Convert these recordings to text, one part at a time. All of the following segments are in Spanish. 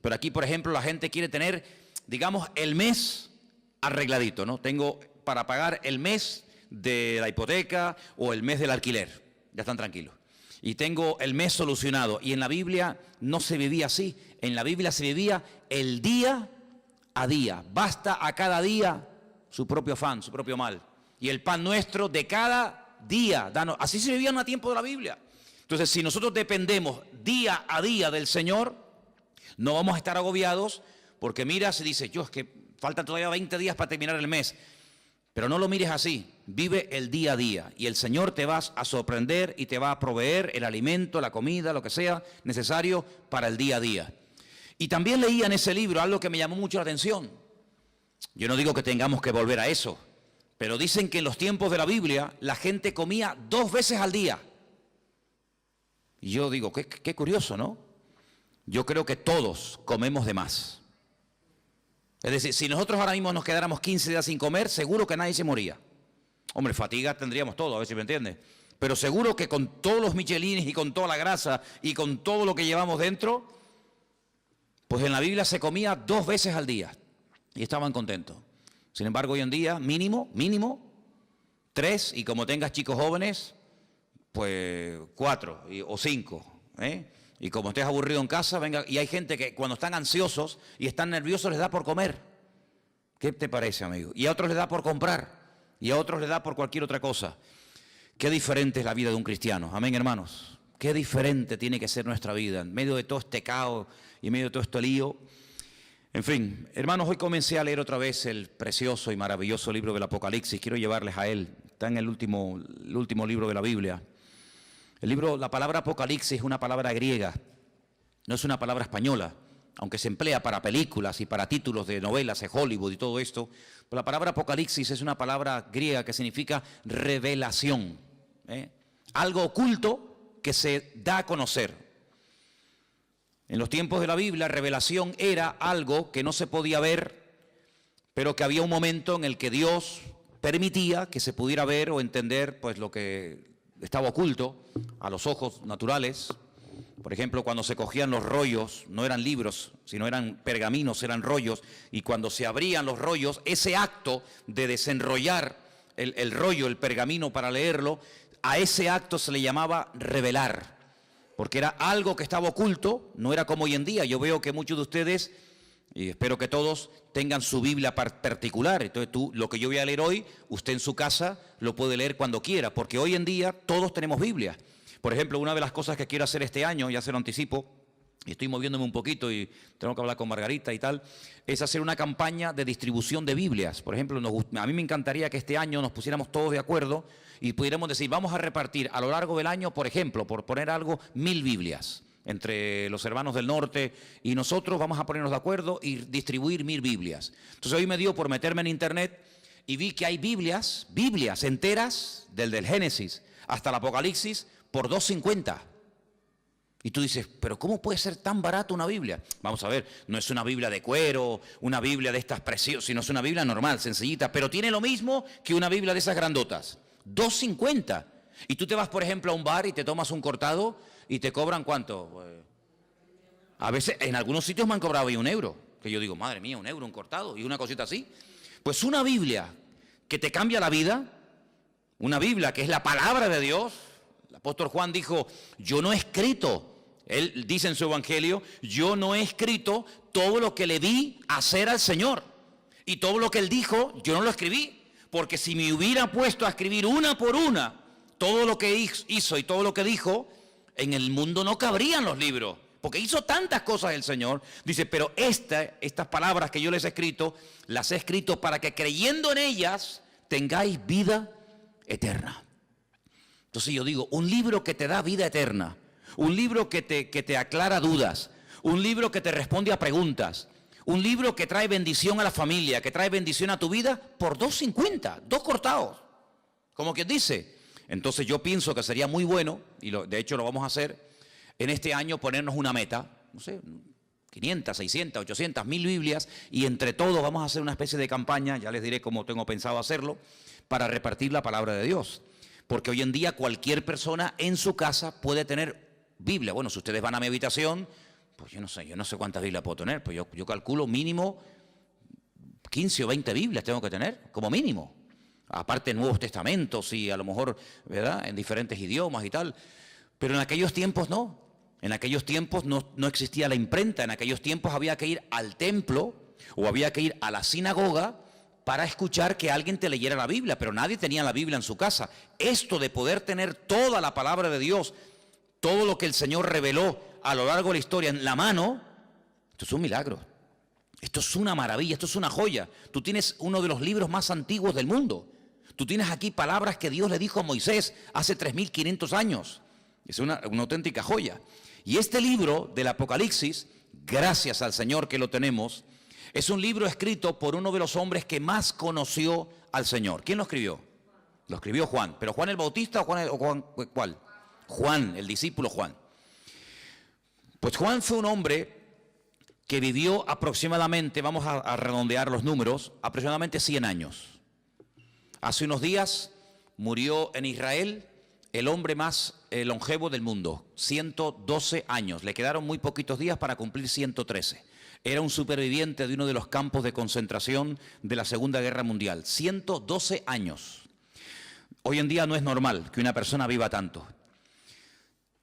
Pero aquí, por ejemplo, la gente quiere tener, digamos, el mes arregladito, ¿no? Tengo para pagar el mes de la hipoteca o el mes del alquiler. Ya están tranquilos. Y tengo el mes solucionado. Y en la Biblia no se vivía así. En la Biblia se vivía el día a día. Basta a cada día su propio afán, su propio mal. Y el pan nuestro de cada día. Danos. Así se vivía en el tiempo de la Biblia. Entonces, si nosotros dependemos día a día del Señor, no vamos a estar agobiados, porque mira, se dice, yo es que faltan todavía 20 días para terminar el mes. Pero no lo mires así, vive el día a día y el Señor te va a sorprender y te va a proveer el alimento, la comida, lo que sea necesario para el día a día. Y también leía en ese libro algo que me llamó mucho la atención. Yo no digo que tengamos que volver a eso, pero dicen que en los tiempos de la Biblia la gente comía 2 veces al día. Y yo digo, qué curioso, ¿no? Yo creo que todos comemos de más. Es decir, si nosotros ahora mismo nos quedáramos 15 días sin comer, seguro que nadie se moría. Hombre, fatiga tendríamos todo, a ver si me entiende. Pero seguro que con todos los michelines y con toda la grasa y con todo lo que llevamos dentro, pues en la Biblia se comía 2 veces al día y estaban contentos. Sin embargo, hoy en día, mínimo, 3, y como tengas chicos jóvenes, pues 4 o 5, ¿eh? Y como estés aburrido en casa, venga, y hay gente que cuando están ansiosos y están nerviosos les da por comer. ¿Qué te parece, amigo? Y a otros les da por comprar, y a otros les da por cualquier otra cosa. Qué diferente es la vida de un cristiano, amén, hermanos. Qué diferente tiene que ser nuestra vida, en medio de todo este caos y en medio de todo este lío. En fin, hermanos, hoy comencé a leer otra vez el precioso y maravilloso libro del Apocalipsis. Quiero llevarles a él, está en el último libro de la Biblia. La palabra Apocalipsis es una palabra griega, no es una palabra española, aunque se emplea para películas y para títulos de novelas de Hollywood y todo esto. Pero la palabra Apocalipsis es una palabra griega que significa revelación, algo oculto que se da a conocer. En los tiempos de la Biblia, revelación era algo que no se podía ver, pero que había un momento en el que Dios permitía que se pudiera ver o entender pues lo que estaba oculto a los ojos naturales. Por ejemplo, cuando se cogían los rollos, no eran libros, sino eran pergaminos, eran rollos, y cuando se abrían los rollos, ese acto de desenrollar el rollo, el pergamino para leerlo, a ese acto se le llamaba revelar, porque era algo que estaba oculto, no era como hoy en día. Yo veo que muchos de ustedes, y espero que todos, tengan su Biblia particular. Entonces lo que yo voy a leer hoy, usted en su casa lo puede leer cuando quiera, porque hoy en día todos tenemos Biblia. Por ejemplo, una de las cosas que quiero hacer este año, ya se lo anticipo, y estoy moviéndome un poquito y tengo que hablar con Margarita y tal, es hacer una campaña de distribución de Biblias. Por ejemplo, a mí me encantaría que este año nos pusiéramos todos de acuerdo y pudiéramos decir, vamos a repartir a lo largo del año, por ejemplo, por poner algo, 1000 Biblias. Entre los hermanos del norte y nosotros vamos a ponernos de acuerdo y distribuir 1000 Biblias. Entonces hoy me dio por meterme en internet y vi que hay Biblias enteras, del Génesis hasta el Apocalipsis, por $2.50. Y tú dices, pero ¿cómo puede ser tan barato una Biblia? Vamos a ver, no es una Biblia de cuero, una Biblia de estas preciosas, sino es una Biblia normal, sencillita, pero tiene lo mismo que una Biblia de esas grandotas. $2.50. Y tú te vas, por ejemplo, a un bar y te tomas un cortado y te cobran ¿cuánto? A veces, en algunos sitios me han cobrado ahí €1. Que yo digo, madre mía, €1 un cortado y una cosita así. Pues una Biblia que te cambia la vida, una Biblia que es la palabra de Dios. El apóstol Juan dijo, yo no he escrito, él dice en su evangelio, yo no he escrito todo lo que le vi hacer al Señor. Y todo lo que él dijo, yo no lo escribí. Porque si me hubiera puesto a escribir una por una todo lo que hizo y todo lo que dijo, en el mundo no cabrían los libros. Porque hizo tantas cosas el Señor. Dice, pero estas palabras que yo les he escrito, las he escrito para que creyendo en ellas tengáis vida eterna. Entonces yo digo, un libro que te da vida eterna, un libro que te aclara dudas, un libro que te responde a preguntas, un libro que trae bendición a la familia, que trae bendición a tu vida, por $2.50, 2 cortados. Como quien dice. Entonces yo pienso que sería muy bueno, y de hecho lo vamos a hacer, en este año ponernos una meta, no sé, 500, 600, 800, 1000 Biblias, y entre todos vamos a hacer una especie de campaña, ya les diré cómo tengo pensado hacerlo, para repartir la palabra de Dios. Porque hoy en día cualquier persona en su casa puede tener Biblia. Bueno, si ustedes van a mi habitación, Pues yo no sé cuántas Biblias puedo tener, pues yo calculo mínimo 15 o 20 Biblias tengo que tener, como mínimo. Aparte Nuevos Testamentos y a lo mejor, ¿verdad?, en diferentes idiomas y tal. Pero en aquellos tiempos no. En aquellos tiempos no existía la imprenta. En aquellos tiempos había que ir al templo o había que ir a la sinagoga para escuchar que alguien te leyera la Biblia. Pero nadie tenía la Biblia en su casa. Esto de poder tener toda la palabra de Dios, todo lo que el Señor reveló a lo largo de la historia en la mano, esto es un milagro. Esto es una maravilla, esto es una joya. Tú tienes uno de los libros más antiguos del mundo. Tú tienes aquí palabras que Dios le dijo a Moisés hace 3.500 años. Es una auténtica joya. Y este libro del Apocalipsis, gracias al Señor que lo tenemos, es un libro escrito por uno de los hombres que más conoció al Señor. ¿Quién lo escribió? Lo escribió Juan. ¿Pero Juan el Bautista o Juan cuál? Juan, el discípulo Juan. Pues Juan fue un hombre que vivió aproximadamente, vamos a redondear los números, aproximadamente 100 años. Hace unos días murió en Israel el hombre más longevo del mundo, 112 años. Le quedaron muy poquitos días para cumplir 113. Era un superviviente de uno de los campos de concentración de la Segunda Guerra Mundial. 112 años. Hoy en día no es normal que una persona viva tanto.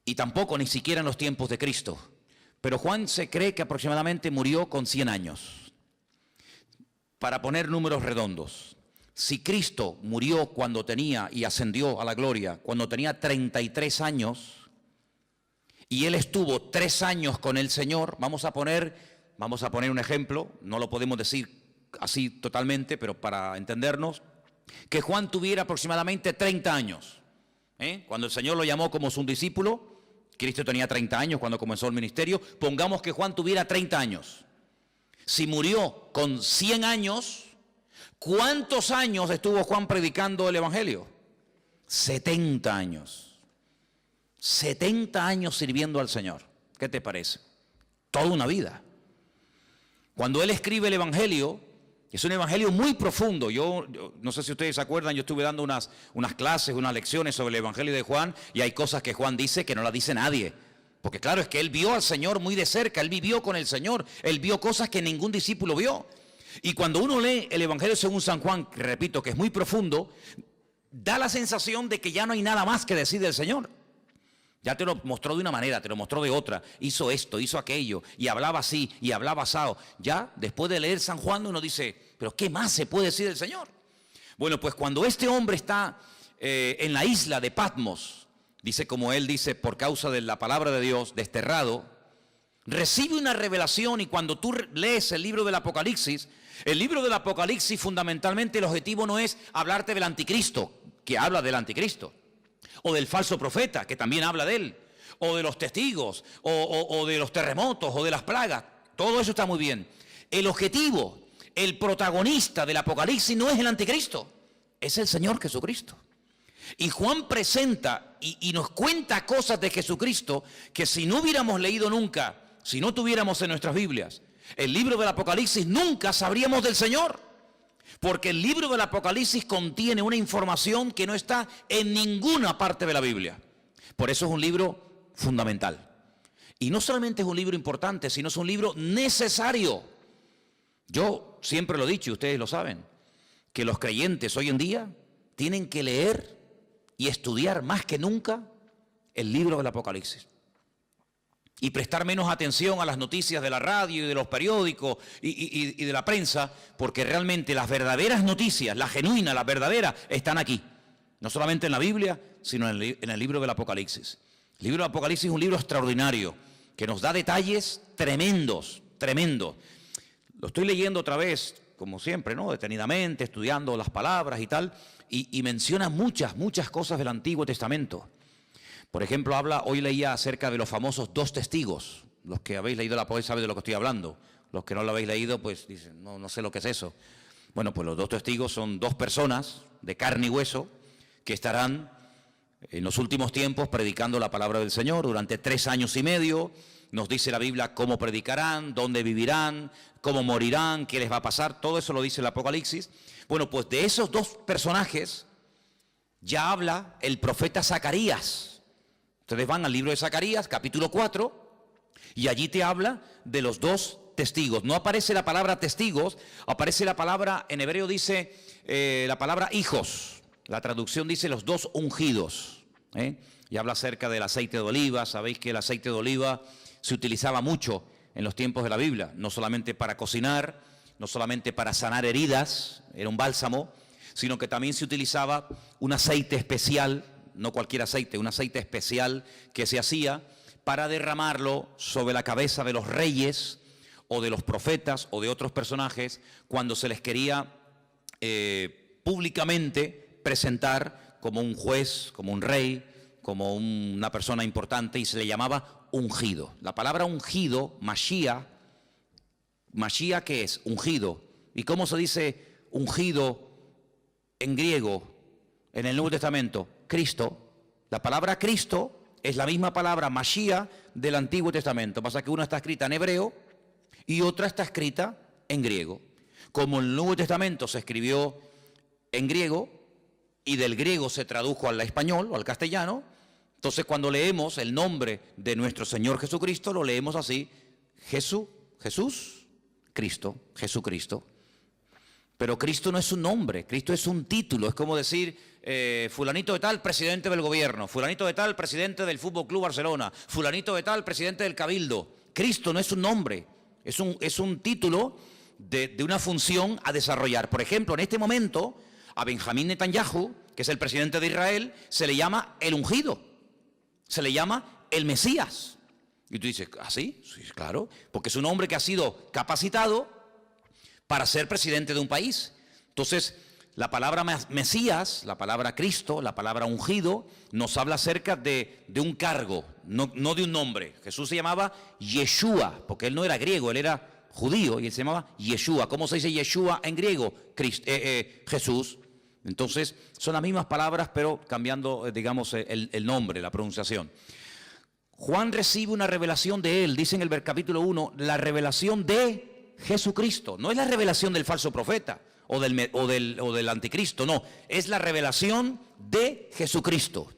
Y tampoco ni siquiera en los tiempos de Cristo. Pero Juan se cree que aproximadamente murió con 100 años. Para poner números redondos. Si Cristo murió cuando tenía y ascendió a la gloria, cuando tenía 33 años, y Él estuvo 3 años con el Señor, vamos a poner un ejemplo, no lo podemos decir así totalmente, pero para entendernos, que Juan tuviera aproximadamente 30 años. Cuando el Señor lo llamó como su discípulo, Cristo tenía 30 años cuando comenzó el ministerio, pongamos que Juan tuviera 30 años. Si murió con 100 años, ¿cuántos años estuvo Juan predicando el Evangelio? 70 años. 70 años sirviendo al Señor. ¿Qué te parece? Toda una vida. Cuando él escribe el Evangelio, es un Evangelio muy profundo. Yo no sé si ustedes se acuerdan, yo estuve dando unas clases, unas lecciones sobre el Evangelio de Juan, y hay cosas que Juan dice que no las dice nadie. Porque claro, es que él vio al Señor muy de cerca, él vivió con el Señor, él vio cosas que ningún discípulo vio. Y cuando uno lee el Evangelio según San Juan, que repito que es muy profundo, da la sensación de que ya no hay nada más que decir del Señor. Ya te lo mostró de una manera, te lo mostró de otra, hizo esto, hizo aquello, y hablaba así, y hablaba asado. Ya, después de leer San Juan, uno dice, ¿pero qué más se puede decir del Señor? Bueno, pues cuando este hombre está en la isla de Patmos, dice como él dice, por causa de la palabra de Dios, desterrado, recibe una revelación, y cuando tú lees el libro del Apocalipsis fundamentalmente el objetivo no es hablarte del anticristo, que habla del anticristo, o del falso profeta, que también habla de él, o de los testigos, o de los terremotos, o de las plagas. Todo eso está muy bien. El objetivo, el protagonista del Apocalipsis no es el anticristo, es el Señor Jesucristo. Y Juan presenta y nos cuenta cosas de Jesucristo que si no hubiéramos leído nunca, si no tuviéramos en nuestras Biblias el libro del Apocalipsis, nunca sabríamos del Señor. Porque el libro del Apocalipsis contiene una información que no está en ninguna parte de la Biblia. Por eso es un libro fundamental. Y no solamente es un libro importante, sino es un libro necesario. Yo siempre lo he dicho, y ustedes lo saben, que los creyentes hoy en día tienen que leer y estudiar más que nunca el libro del Apocalipsis. Y prestar menos atención a las noticias de la radio y de los periódicos y de la prensa, porque realmente las verdaderas noticias, las genuinas, las verdaderas, están aquí. No solamente en la Biblia, sino en el libro del Apocalipsis. El libro del Apocalipsis es un libro extraordinario, que nos da detalles tremendos, tremendos. Lo estoy leyendo otra vez, como siempre, ¿no? Detenidamente, estudiando las palabras y tal, y menciona muchas cosas del Antiguo Testamento. Por ejemplo, hoy leía acerca de los famosos 2 testigos. Los que habéis leído la poesía saben de lo que estoy hablando. Los que no lo habéis leído, pues dicen, no sé lo que es eso. Bueno, pues los 2 testigos son 2 personas de carne y hueso que estarán en los últimos tiempos predicando la palabra del Señor durante 3 años y medio. Nos dice la Biblia cómo predicarán, dónde vivirán, cómo morirán, qué les va a pasar. Todo eso lo dice el Apocalipsis. Bueno, pues de esos 2 personajes ya habla el profeta Zacarías. Ustedes van al libro de Zacarías, capítulo 4, Y allí te habla de los dos testigos. No aparece la palabra testigos, aparece la palabra, en hebreo dice la palabra hijos. La traducción dice los dos ungidos. Y habla acerca del aceite de oliva. Sabéis que el aceite de oliva se utilizaba mucho en los tiempos de la Biblia, no solamente para cocinar, no solamente para sanar heridas, era un bálsamo, sino que también se utilizaba un aceite especial, no cualquier aceite, un aceite especial que se hacía para derramarlo sobre la cabeza de los reyes o de los profetas o de otros personajes cuando se les quería públicamente presentar como un juez, como un rey, como una persona importante, y se le llamaba ungido. La palabra ungido, Mashiach, Mashiach, ¿qué es? Ungido. ¿Y cómo se dice ungido en griego en el Nuevo Testamento? Cristo. La palabra Cristo es la misma palabra Mashiach del Antiguo Testamento. Pasa que una está escrita en hebreo y otra está escrita en griego. Como el Nuevo Testamento se escribió en griego y del griego se tradujo al español o al castellano, entonces cuando leemos el nombre de nuestro Señor Jesucristo, lo leemos así: Jesús, Cristo, Jesucristo. Pero Cristo no es un nombre, Cristo es un título. Es como decir, fulanito de tal, presidente del gobierno, fulanito de tal, presidente del Fútbol Club Barcelona, fulanito de tal, presidente del Cabildo. Cristo no es un nombre, es un título de una función a desarrollar. Por ejemplo, en este momento, a Benjamín Netanyahu, que es el presidente de Israel, se le llama el ungido, se le llama el Mesías. Y tú dices, ¿ah, sí? Sí, claro, porque es un hombre que ha sido capacitado para ser presidente de un país. Entonces, la palabra Mesías, la palabra Cristo, la palabra ungido, nos habla acerca de un cargo, no de un nombre. Jesús se llamaba Yeshua, porque él no era griego, él era judío, y él se llamaba Yeshua. ¿Cómo se dice Yeshua en griego? Jesús. Entonces, son las mismas palabras, pero cambiando, digamos, el nombre, la pronunciación. Juan recibe una revelación de él, dice en el capítulo 1, la revelación de Jesucristo. No es la revelación del falso profeta o del anticristo, no. Es la revelación de Jesucristo.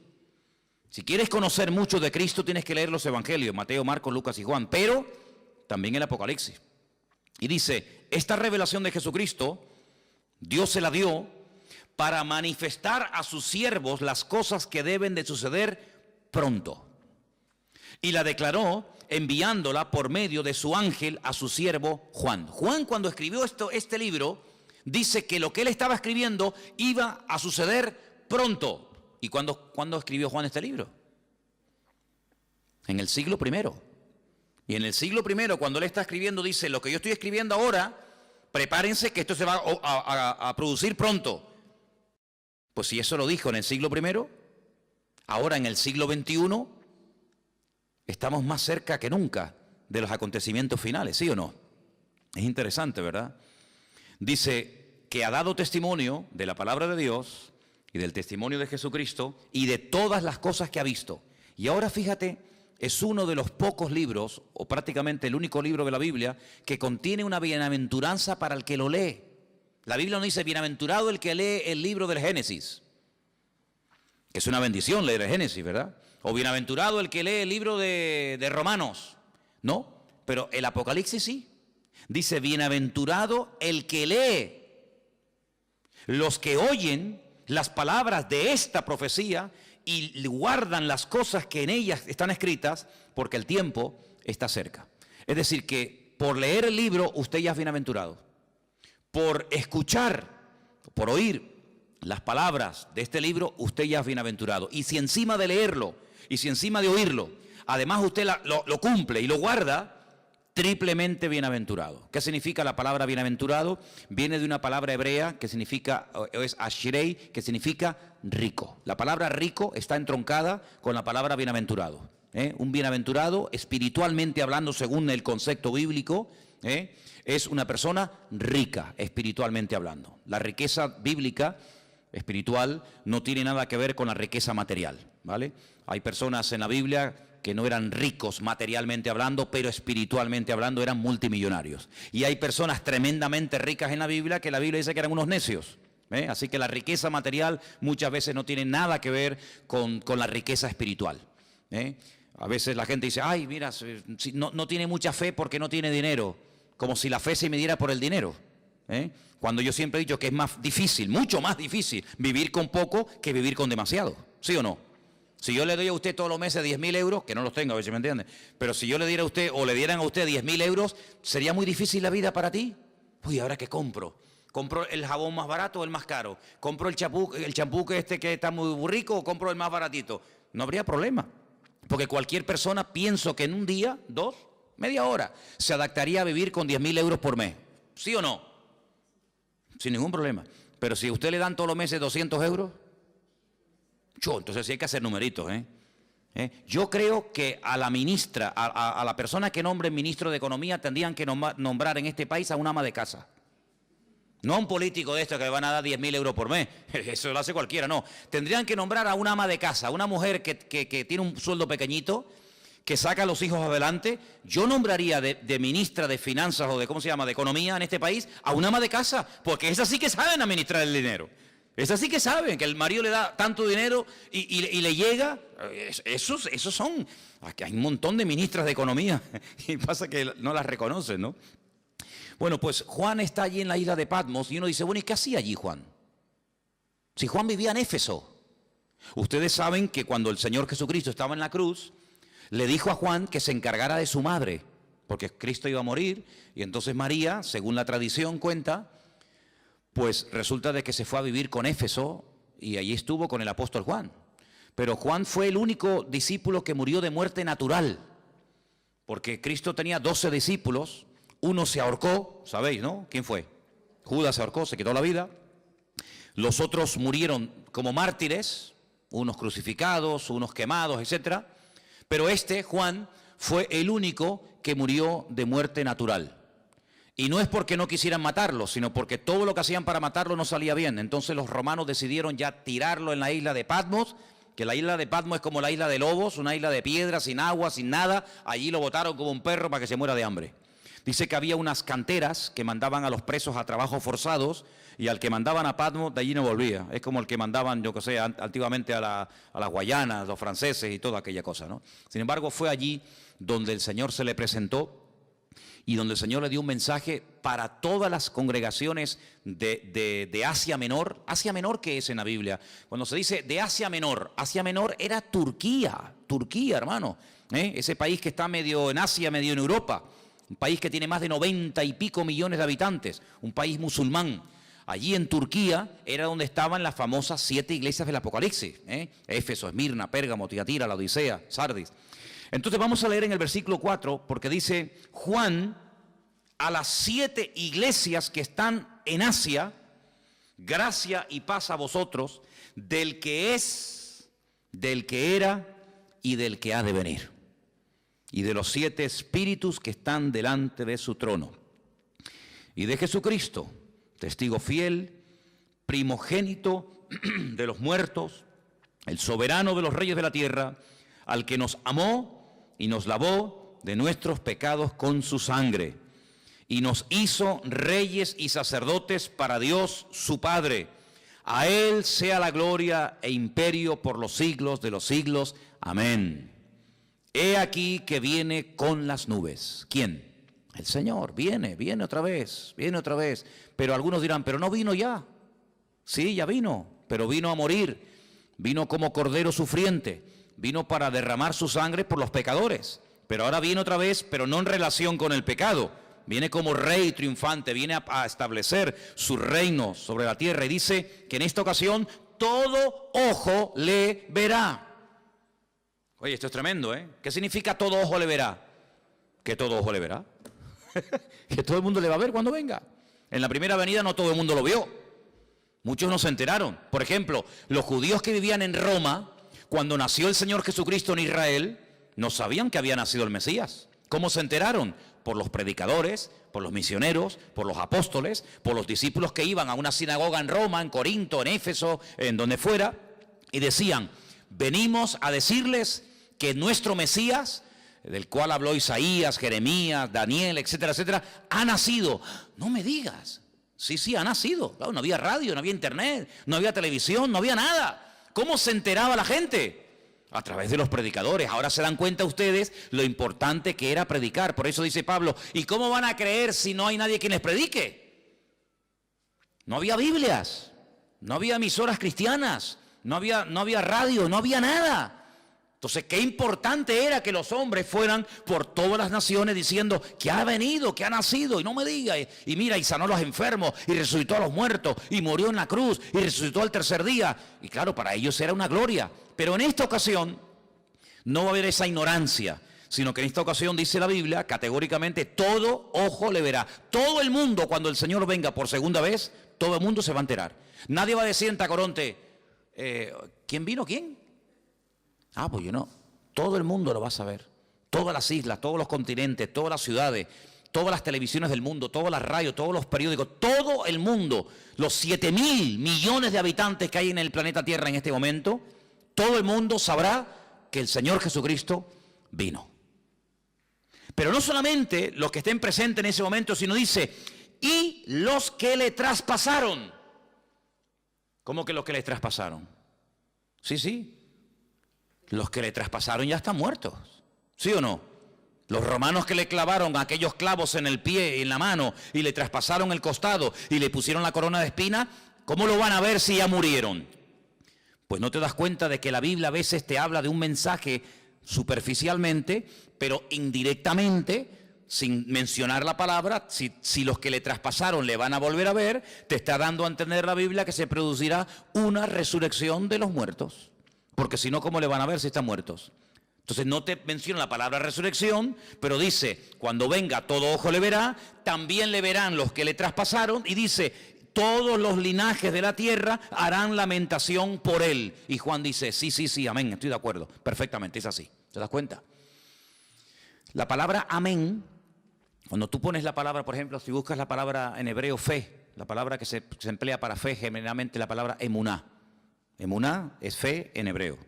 Si quieres conocer mucho de Cristo, tienes que leer los evangelios, Mateo, Marcos, Lucas y Juan, pero también el Apocalipsis. Y dice, esta revelación de Jesucristo, Dios se la dio para manifestar a sus siervos las cosas que deben de suceder pronto. Y la declaró enviándola por medio de su ángel a su siervo Juan. Juan, cuando escribió este libro, dice que lo que él estaba escribiendo iba a suceder pronto. ¿Y cuándo escribió Juan este libro? En el siglo I. Y en el siglo I, cuando él está escribiendo, dice, lo que yo estoy escribiendo ahora, prepárense que esto se va a producir pronto. Pues si eso lo dijo en el siglo I, ahora en el siglo XXI, estamos más cerca que nunca de los acontecimientos finales, ¿sí o no? Es interesante, ¿verdad? Dice que ha dado testimonio de la palabra de Dios y del testimonio de Jesucristo y de todas las cosas que ha visto. Y ahora fíjate, es uno de los pocos libros, o prácticamente el único libro de la Biblia, que contiene una bienaventuranza para el que lo lee. La Biblia no dice, bienaventurado el que lee el libro del Génesis, que es una bendición leer el Génesis, ¿verdad? O bienaventurado el que lee el libro de Romanos. No, pero el Apocalipsis sí. Dice, bienaventurado el que lee. Los que oyen las palabras de esta profecía y guardan las cosas que en ellas están escritas, porque el tiempo está cerca. Es decir, que por leer el libro usted ya es bienaventurado. Por escuchar, por oír las palabras de este libro, usted ya es bienaventurado. Y si encima de leerlo, y si encima de oírlo, además usted lo cumple y lo guarda, triplemente bienaventurado. ¿Qué significa la palabra bienaventurado? Viene de una palabra hebrea que significa, es ashrei, que significa rico. La palabra rico está entroncada con la palabra bienaventurado. Un bienaventurado, espiritualmente hablando, según el concepto bíblico, es una persona rica, espiritualmente hablando. La riqueza bíblica espiritual no tiene nada que ver con la riqueza material, ¿vale? Hay personas en la Biblia que no eran ricos materialmente hablando, pero espiritualmente hablando eran multimillonarios. Y hay personas tremendamente ricas en la Biblia que la Biblia dice que eran unos necios. Así que la riqueza material muchas veces no tiene nada que ver con la riqueza espiritual. A veces la gente dice, ay, mira, no tiene mucha fe porque no tiene dinero, como si la fe se midiera por el dinero. Cuando yo siempre he dicho que es más difícil, mucho más difícil, vivir con poco que vivir con demasiado, ¿sí o no? Si yo le doy a usted todos los meses 10.000 euros, que no los tengo, a ver si me entiende, pero si yo le diera a usted o le dieran a usted 10.000 euros, ¿sería muy difícil la vida para ti? Uy, ¿ahora qué compro? ¿Compro el jabón más barato o el más caro? ¿Compro el champú que está muy rico o compro el más baratito? No habría problema, porque cualquier persona, pienso que en un día, 2, media hora, se adaptaría a vivir con 10.000 euros por mes, ¿sí o no? Sin ningún problema. Pero si a usted le dan todos los meses 200 euros, entonces sí hay que hacer numeritos, Yo creo que a la ministra, a la persona que nombre ministro de Economía, tendrían que nombrar en este país a un ama de casa. No a un político de estos que le van a dar 10.000 euros por mes, eso lo hace cualquiera, no. Tendrían que nombrar a una ama de casa, una mujer que tiene un sueldo pequeñito, que saca a los hijos adelante. Yo nombraría de ministra de Finanzas o de, ¿cómo se llama?, de Economía en este país, a una ama de casa, porque esas sí que saben administrar el dinero. Esas sí que saben que el marido le da tanto dinero y le llega. Esos son, aquí hay un montón de ministras de Economía y pasa que no las reconocen, ¿no? Bueno, pues Juan está allí en la isla de Patmos y uno dice, bueno, ¿y qué hacía allí Juan? Si Juan vivía en Éfeso. Ustedes saben que cuando el Señor Jesucristo estaba en la cruz, le dijo a Juan que se encargara de su madre, porque Cristo iba a morir, y entonces María, según la tradición cuenta, pues resulta de que se fue a vivir con Éfeso y allí estuvo con el apóstol Juan. Pero Juan fue el único discípulo que murió de muerte natural, porque Cristo tenía 12 discípulos, uno se ahorcó, ¿sabéis, no? ¿Quién fue? Judas se ahorcó, se quitó la vida. Los otros murieron como mártires, unos crucificados, unos quemados, etcétera. Pero Juan, fue el único que murió de muerte natural. Y no es porque no quisieran matarlo, sino porque todo lo que hacían para matarlo no salía bien. Entonces los romanos decidieron ya tirarlo en la isla de Patmos, que la isla de Patmos es como la isla de Lobos, una isla de piedra, sin agua, sin nada. Allí lo botaron como un perro para que se muera de hambre. Dice que había unas canteras que mandaban a los presos a trabajos forzados y al que mandaban a Patmos de allí no volvía. Es como el que mandaban, yo que sé, antiguamente a las Guayanas, los franceses y toda aquella cosa, ¿no? Sin embargo, fue allí donde el Señor se le presentó y donde el Señor le dio un mensaje para todas las congregaciones de Asia Menor. ¿Asia Menor qué es en la Biblia? Cuando se dice de Asia Menor era Turquía, hermano, ese país que está medio en Asia, medio en Europa. Un país que tiene más de 90 y pico millones de habitantes, un país musulmán. Allí en Turquía era donde estaban las famosas 7 iglesias del Apocalipsis, Éfeso, Esmirna, Pérgamo, Tiatira, la Odisea, Sardis. Entonces vamos a leer en el versículo 4, porque dice, Juan, a las 7 iglesias que están en Asia, gracia y paz a vosotros, del que es, del que era y del que ha de venir, y de los 7 espíritus que están delante de su trono, y de Jesucristo, testigo fiel, primogénito de los muertos, el soberano de los reyes de la tierra, al que nos amó y nos lavó de nuestros pecados con su sangre, y nos hizo reyes y sacerdotes para Dios su Padre. A Él sea la gloria e imperio por los siglos de los siglos. Amén. He aquí que viene con las nubes. ¿Quién? El Señor. Viene otra vez, Pero algunos dirán, pero no vino ya. Sí, ya vino, pero vino a morir. Vino como cordero sufriente. Vino para derramar su sangre por los pecadores. Pero ahora viene otra vez, pero no en relación con el pecado. Viene como rey triunfante, viene a establecer su reino sobre la tierra. Y dice que en esta ocasión todo ojo le verá. Oye, esto es tremendo, ¿eh? ¿Qué significa todo ojo le verá? Que todo ojo le verá. Que todo el mundo le va a ver cuando venga. En la primera venida no todo el mundo lo vio. Muchos no se enteraron. Por ejemplo, los judíos que vivían en Roma, cuando nació el Señor Jesucristo en Israel, no sabían que había nacido el Mesías. ¿Cómo se enteraron? Por los predicadores, por los misioneros, por los apóstoles, por los discípulos que iban a una sinagoga en Roma, en Corinto, en Éfeso, en donde fuera, y decían, venimos a decirles que nuestro Mesías, del cual habló Isaías, Jeremías, Daniel, etcétera, etcétera, ha nacido. No me digas. Sí, ha nacido. Claro, no había radio, no había internet, no había televisión, no había nada. ¿Cómo se enteraba la gente? A través de los predicadores. Ahora se dan cuenta ustedes lo importante que era predicar. Por eso dice Pablo, ¿y cómo van a creer si no hay nadie quien les predique? No había Biblias, no había emisoras cristianas, no había radio, no había nada. Entonces, qué importante era que los hombres fueran por todas las naciones diciendo que ha venido, que ha nacido, y no me diga, y mira, y sanó a los enfermos, y resucitó a los muertos, y murió en la cruz, y resucitó al tercer día. Y claro, para ellos era una gloria. Pero en esta ocasión no va a haber esa ignorancia, sino que en esta ocasión dice la Biblia, categóricamente, todo ojo le verá. Todo el mundo, cuando el Señor venga por segunda vez, todo el mundo se va a enterar. Nadie va a decir en Tacoronte, ¿quién vino? ¿Quién? Ah, pues yo no. Todo el mundo lo va a saber. Todas las islas, todos los continentes, todas las ciudades, todas las televisiones del mundo, todas las radios, todos los periódicos, todo el mundo, los 7.000 millones de habitantes que hay en el planeta Tierra en este momento, todo el mundo sabrá que el Señor Jesucristo vino. Pero no solamente los que estén presentes en ese momento, sino dice, y los que le traspasaron. ¿Cómo que los que le traspasaron? Sí. Los que le traspasaron ya están muertos, ¿sí o no? Los romanos que le clavaron aquellos clavos en el pie y en la mano y le traspasaron el costado y le pusieron la corona de espina, ¿cómo lo van a ver si ya murieron? Pues no te das cuenta de que la Biblia a veces te habla de un mensaje superficialmente, pero indirectamente, sin mencionar la palabra, si los que le traspasaron le van a volver a ver, te está dando a entender la Biblia que se producirá una resurrección de los muertos. Porque si no, ¿cómo le van a ver si están muertos? Entonces no te menciona la palabra resurrección, pero dice, cuando venga todo ojo le verá, también le verán los que le traspasaron, y dice, todos los linajes de la tierra harán lamentación por él. Y Juan dice, sí, amén, estoy de acuerdo, perfectamente, es así. ¿Te das cuenta? La palabra amén, cuando tú pones la palabra, por ejemplo, si buscas la palabra en hebreo fe, la palabra que se emplea para fe, generalmente la palabra emuná. Emuná es fe en hebreo.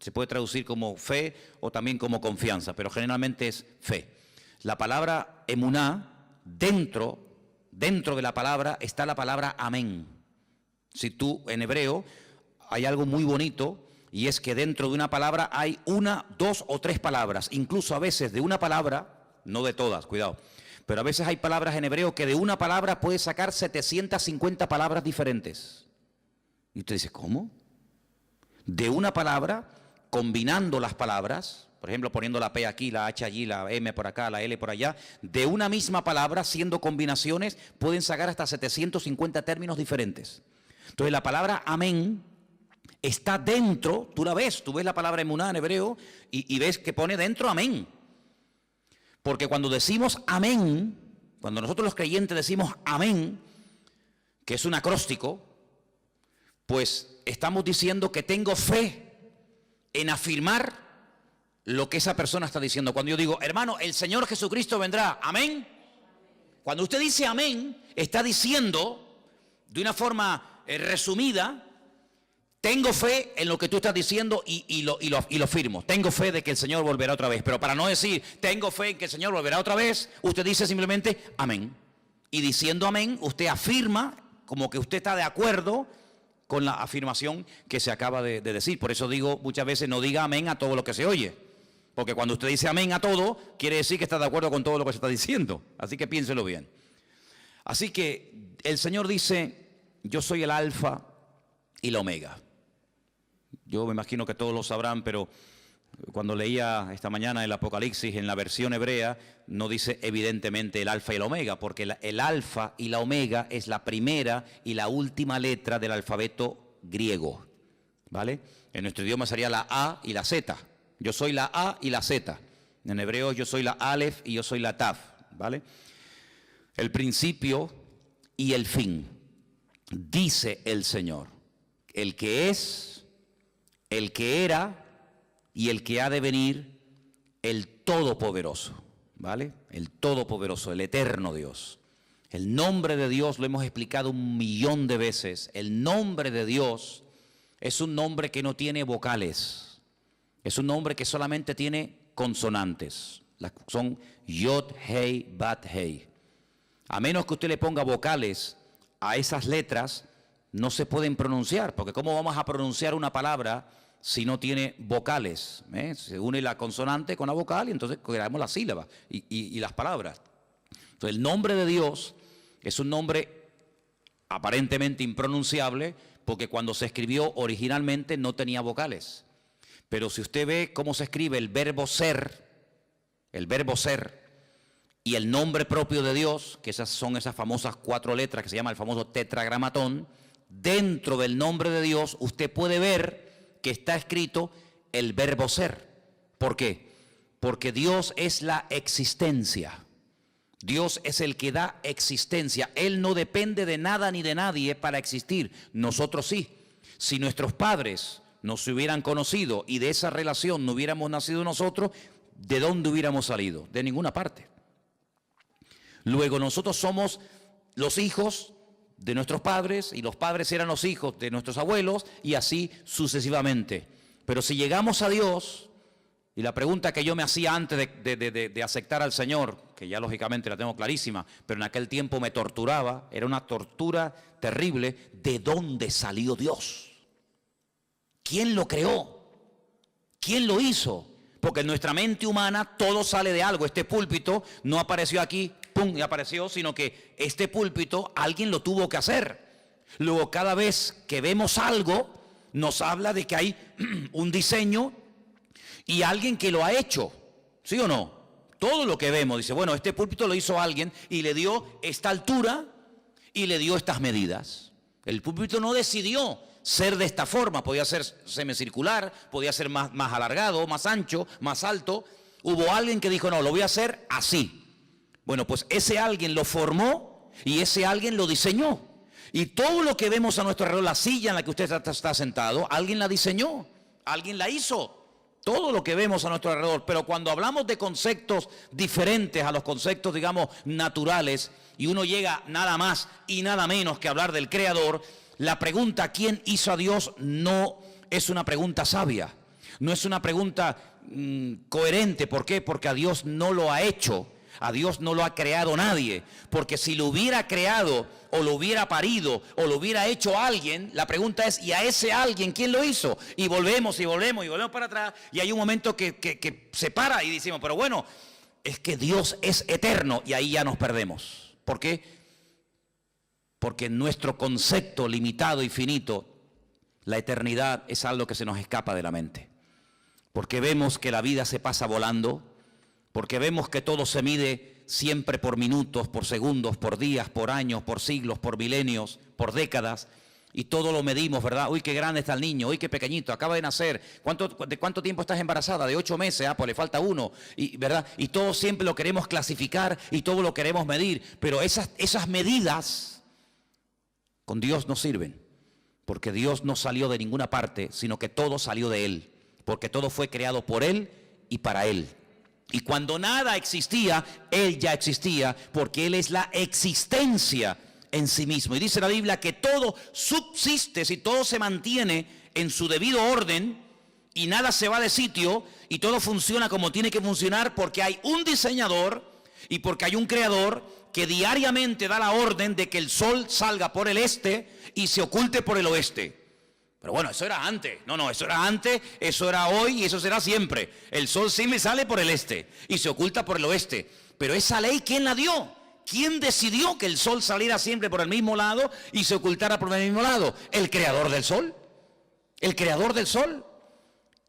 Se puede traducir como fe o también como confianza, pero generalmente es fe. La palabra emuná, dentro de la palabra está la palabra amén. Si tú en hebreo hay algo muy bonito, y es que dentro de una palabra hay una, dos o tres palabras. Incluso a veces de una palabra, no de todas, cuidado, pero a veces hay palabras en hebreo que de una palabra puedes sacar 750 palabras diferentes. Y usted dice, ¿cómo? De una palabra, combinando las palabras, por ejemplo, poniendo la P aquí, la H allí, la M por acá, la L por allá, de una misma palabra, haciendo combinaciones, pueden sacar hasta 750 términos diferentes. Entonces la palabra amén está dentro, tú la ves, tú ves la palabra emuná en hebreo y ves que pone dentro amén. Porque cuando decimos amén, cuando nosotros los creyentes decimos amén, que es un acróstico, pues estamos diciendo que tengo fe en afirmar lo que esa persona está diciendo. Cuando yo digo, hermano, el Señor Jesucristo vendrá, amén. Cuando usted dice amén, está diciendo de una forma resumida, tengo fe en lo que tú estás diciendo y lo firmo. Tengo fe de que el Señor volverá otra vez. Pero para no decir, tengo fe en que el Señor volverá otra vez, usted dice simplemente, amén. Y diciendo amén, usted afirma como que usted está de acuerdo con la afirmación que se acaba de decir. Por eso digo muchas veces, no diga amén a todo lo que se oye. Porque cuando usted dice amén a todo, quiere decir que está de acuerdo con todo lo que se está diciendo. Así que piénselo bien. Así que el Señor dice, yo soy el alfa y la omega. Yo me imagino que todos lo sabrán, pero cuando leía esta mañana el Apocalipsis en la versión hebrea, no dice evidentemente el alfa y el omega, porque el alfa y la omega es la primera y la última letra del alfabeto griego, ¿vale? En nuestro idioma sería la A y la Z. Yo soy la A y la Z. En hebreo yo soy la Aleph y yo soy la Taf, ¿vale? El principio y el fin, dice el Señor, el que es, el que era y el que ha de venir, el Todopoderoso, ¿vale? El Todopoderoso, el eterno Dios. El nombre de Dios lo hemos explicado 1.000.000 de veces. El nombre de Dios es un nombre que no tiene vocales. Es un nombre que solamente tiene consonantes. Son Yod, Hei, Bat, Hei. A menos que usted le ponga vocales a esas letras, no se pueden pronunciar. Porque ¿cómo vamos a pronunciar una palabra si no tiene vocales. Se une la consonante con la vocal y entonces creamos las sílabas y las palabras. Entonces el nombre de Dios es un nombre aparentemente impronunciable porque cuando se escribió originalmente no tenía vocales. Pero si usted ve cómo se escribe el verbo ser y el nombre propio de Dios, que son esas famosas 4 letras que se llama el famoso tetragramatón, dentro del nombre de Dios usted puede ver que está escrito el verbo ser. ¿Por qué? Porque Dios es la existencia. Dios es el que da existencia. Él no depende de nada ni de nadie para existir. Nosotros sí. Si nuestros padres no se hubieran conocido y de esa relación no hubiéramos nacido nosotros, ¿de dónde hubiéramos salido? De ninguna parte. Luego nosotros somos los hijos de nuestros padres y los padres eran los hijos de nuestros abuelos y así sucesivamente. Pero si llegamos a Dios, y la pregunta que yo me hacía antes de aceptar al Señor, que ya lógicamente la tengo clarísima, pero en aquel tiempo me torturaba, era una tortura terrible, ¿de dónde salió Dios? ¿Quién lo creó? ¿Quién lo hizo? Porque en nuestra mente humana todo sale de algo. Este púlpito no apareció aquí, pum, y apareció, sino que este púlpito alguien lo tuvo que hacer. Luego cada vez que vemos algo, nos habla de que hay un diseño y alguien que lo ha hecho, ¿sí o no? Todo lo que vemos, dice, bueno, este púlpito lo hizo alguien y le dio esta altura y le dio estas medidas. El púlpito no decidió ser de esta forma, podía ser semicircular, podía ser más alargado, más ancho, más alto. Hubo alguien que dijo, no, lo voy a hacer así. Bueno, pues ese alguien lo formó y ese alguien lo diseñó. Y todo lo que vemos a nuestro alrededor, la silla en la que usted está sentado, alguien la diseñó, alguien la hizo. Todo lo que vemos a nuestro alrededor. Pero cuando hablamos de conceptos diferentes a los conceptos, digamos, naturales, y uno llega nada más y nada menos que hablar del Creador, la pregunta ¿quién hizo a Dios? No es una pregunta sabia, no es una pregunta coherente. ¿Por qué? Porque a Dios no lo ha hecho, a Dios no lo ha creado nadie. Porque si lo hubiera creado o lo hubiera parido o lo hubiera hecho alguien, la pregunta es ¿y a ese alguien quién lo hizo? Y volvemos para atrás y hay un momento que se para y decimos, pero bueno, es que Dios es eterno y ahí ya nos perdemos. ¿Por qué? Porque en nuestro concepto limitado y finito, la eternidad es algo que se nos escapa de la mente. Porque vemos que la vida se pasa volando, porque vemos que todo se mide siempre por minutos, por segundos, por días, por años, por siglos, por milenios, por décadas, y todo lo medimos, ¿verdad? Uy, qué grande está el niño, uy, qué pequeñito, acaba de nacer. ¿De cuánto tiempo estás embarazada? De 8 meses, pues le falta 1, ¿verdad? Y todo siempre lo queremos clasificar y todo lo queremos medir, pero esas medidas con Dios no sirven, porque Dios no salió de ninguna parte, sino que todo salió de Él, porque todo fue creado por Él y para Él. Y cuando nada existía, Él ya existía, porque Él es la existencia en sí mismo. Y dice la Biblia que todo subsiste, si todo se mantiene en su debido orden y nada se va de sitio y todo funciona como tiene que funcionar, porque hay un diseñador y porque hay un creador que diariamente da la orden de que el sol salga por el este y se oculte por el oeste. Pero bueno, eso era antes. No, eso era antes, eso era hoy y eso será siempre. El sol sí me sale por el este y se oculta por el oeste. Pero esa ley, ¿quién la dio? ¿Quién decidió que el sol saliera siempre por el mismo lado y se ocultara por el mismo lado? El creador del sol. El creador del sol.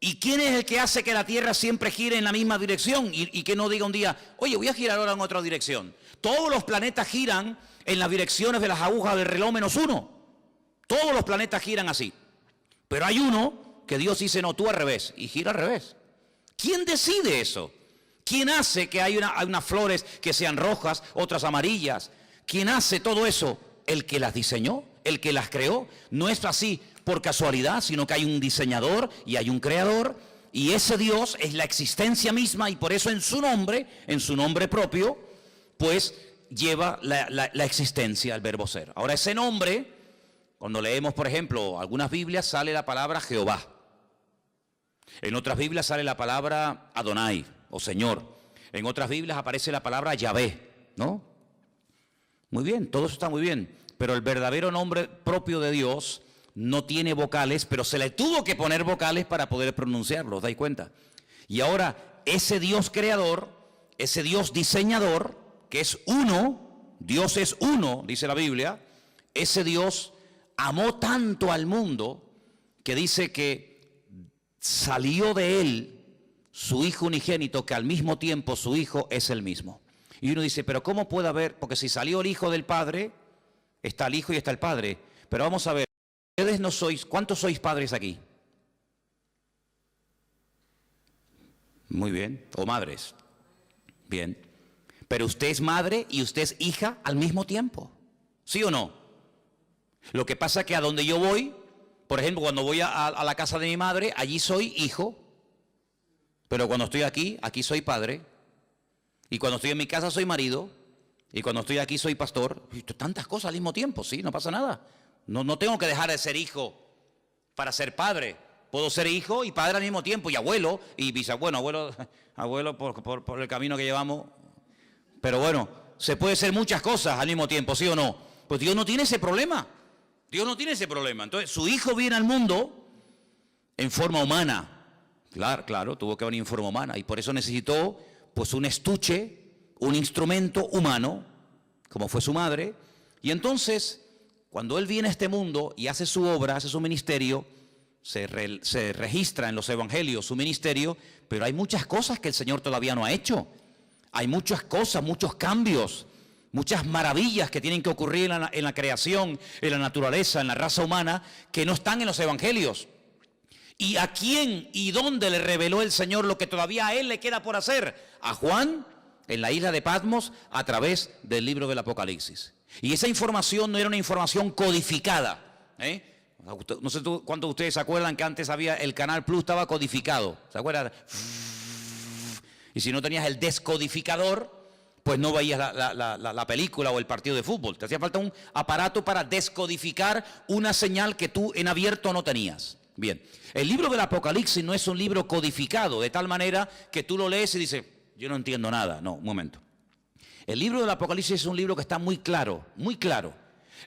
¿Y quién es el que hace que la Tierra siempre gire en la misma dirección? Y que no diga un día, oye, voy a girar ahora en otra dirección. Todos los planetas giran en las direcciones de las agujas del reloj -1. Todos los planetas giran así. Pero hay uno que Dios dice, no, tú al revés, y gira al revés. ¿Quién decide eso? ¿Quién hace que hay unas flores que sean rojas, otras amarillas? ¿Quién hace todo eso? El que las diseñó, el que las creó. No es así por casualidad, sino que hay un diseñador y hay un creador. Y ese Dios es la existencia misma y por eso en su nombre propio, pues lleva la existencia, el verbo ser. Ahora ese nombre, cuando leemos por ejemplo algunas Biblias sale la palabra Jehová. En otras Biblias sale la palabra Adonai o Señor. En otras Biblias aparece la palabra Yahvé, ¿no? Muy bien, todo eso está muy bien. Pero el verdadero nombre propio de Dios no tiene vocales, pero se le tuvo que poner vocales para poder pronunciarlo, ¿os dais cuenta? Y ahora, ese Dios creador, ese Dios diseñador, que es uno, Dios es uno, dice la Biblia, ese Dios amó tanto al mundo que dice que salió de él su Hijo unigénito, que al mismo tiempo su Hijo es el mismo. Y uno dice, pero ¿cómo puede haber? Porque si salió el Hijo del Padre, está el Hijo y está el Padre. Pero vamos a ver, ustedes no sois, ¿cuántos sois padres aquí? Muy bien, o madres. Bien. Pero usted es madre y usted es hija al mismo tiempo. ¿Sí o no? Lo que pasa es que a donde yo voy, por ejemplo, cuando voy a la casa de mi madre, allí soy hijo. Pero cuando estoy aquí, aquí soy padre. Y cuando estoy en mi casa soy marido. Y cuando estoy aquí soy pastor. Tantas cosas al mismo tiempo, sí, no pasa nada. No tengo que dejar de ser hijo para ser padre. Puedo ser hijo y padre al mismo tiempo. Y abuelo y bisabuelo. Abuelo por el camino que llevamos. Pero bueno, se puede ser muchas cosas al mismo tiempo, ¿sí o no? Pues Dios no tiene ese problema. Dios no tiene ese problema. Entonces, su hijo viene al mundo en forma humana. Claro, tuvo que venir en forma humana. Y por eso necesitó, pues, un estuche, un instrumento humano, como fue su madre. Y entonces, cuando él viene a este mundo y hace su obra, hace su ministerio, se registra en los evangelios su ministerio, pero hay muchas cosas que el Señor todavía no ha hecho. Hay muchas cosas, muchos cambios, muchas maravillas que tienen que ocurrir en la creación, en la naturaleza, en la raza humana, que no están en los evangelios. ¿Y a quién y dónde le reveló el Señor lo que todavía a él le queda por hacer? A Juan, en la isla de Patmos, a través del libro del Apocalipsis. Y esa información no era una información codificada, No sé cuántos de ustedes se acuerdan que antes había el Canal Plus, estaba codificado. ¿Se acuerdan? Y si no tenías el descodificador, pues no veías la película o el partido de fútbol. Te hacía falta un aparato para descodificar una señal que tú en abierto no tenías. Bien, el libro del Apocalipsis no es un libro codificado, de tal manera que tú lo lees y dices, yo no entiendo nada. No, un momento. El libro del Apocalipsis es un libro que está muy claro, muy claro.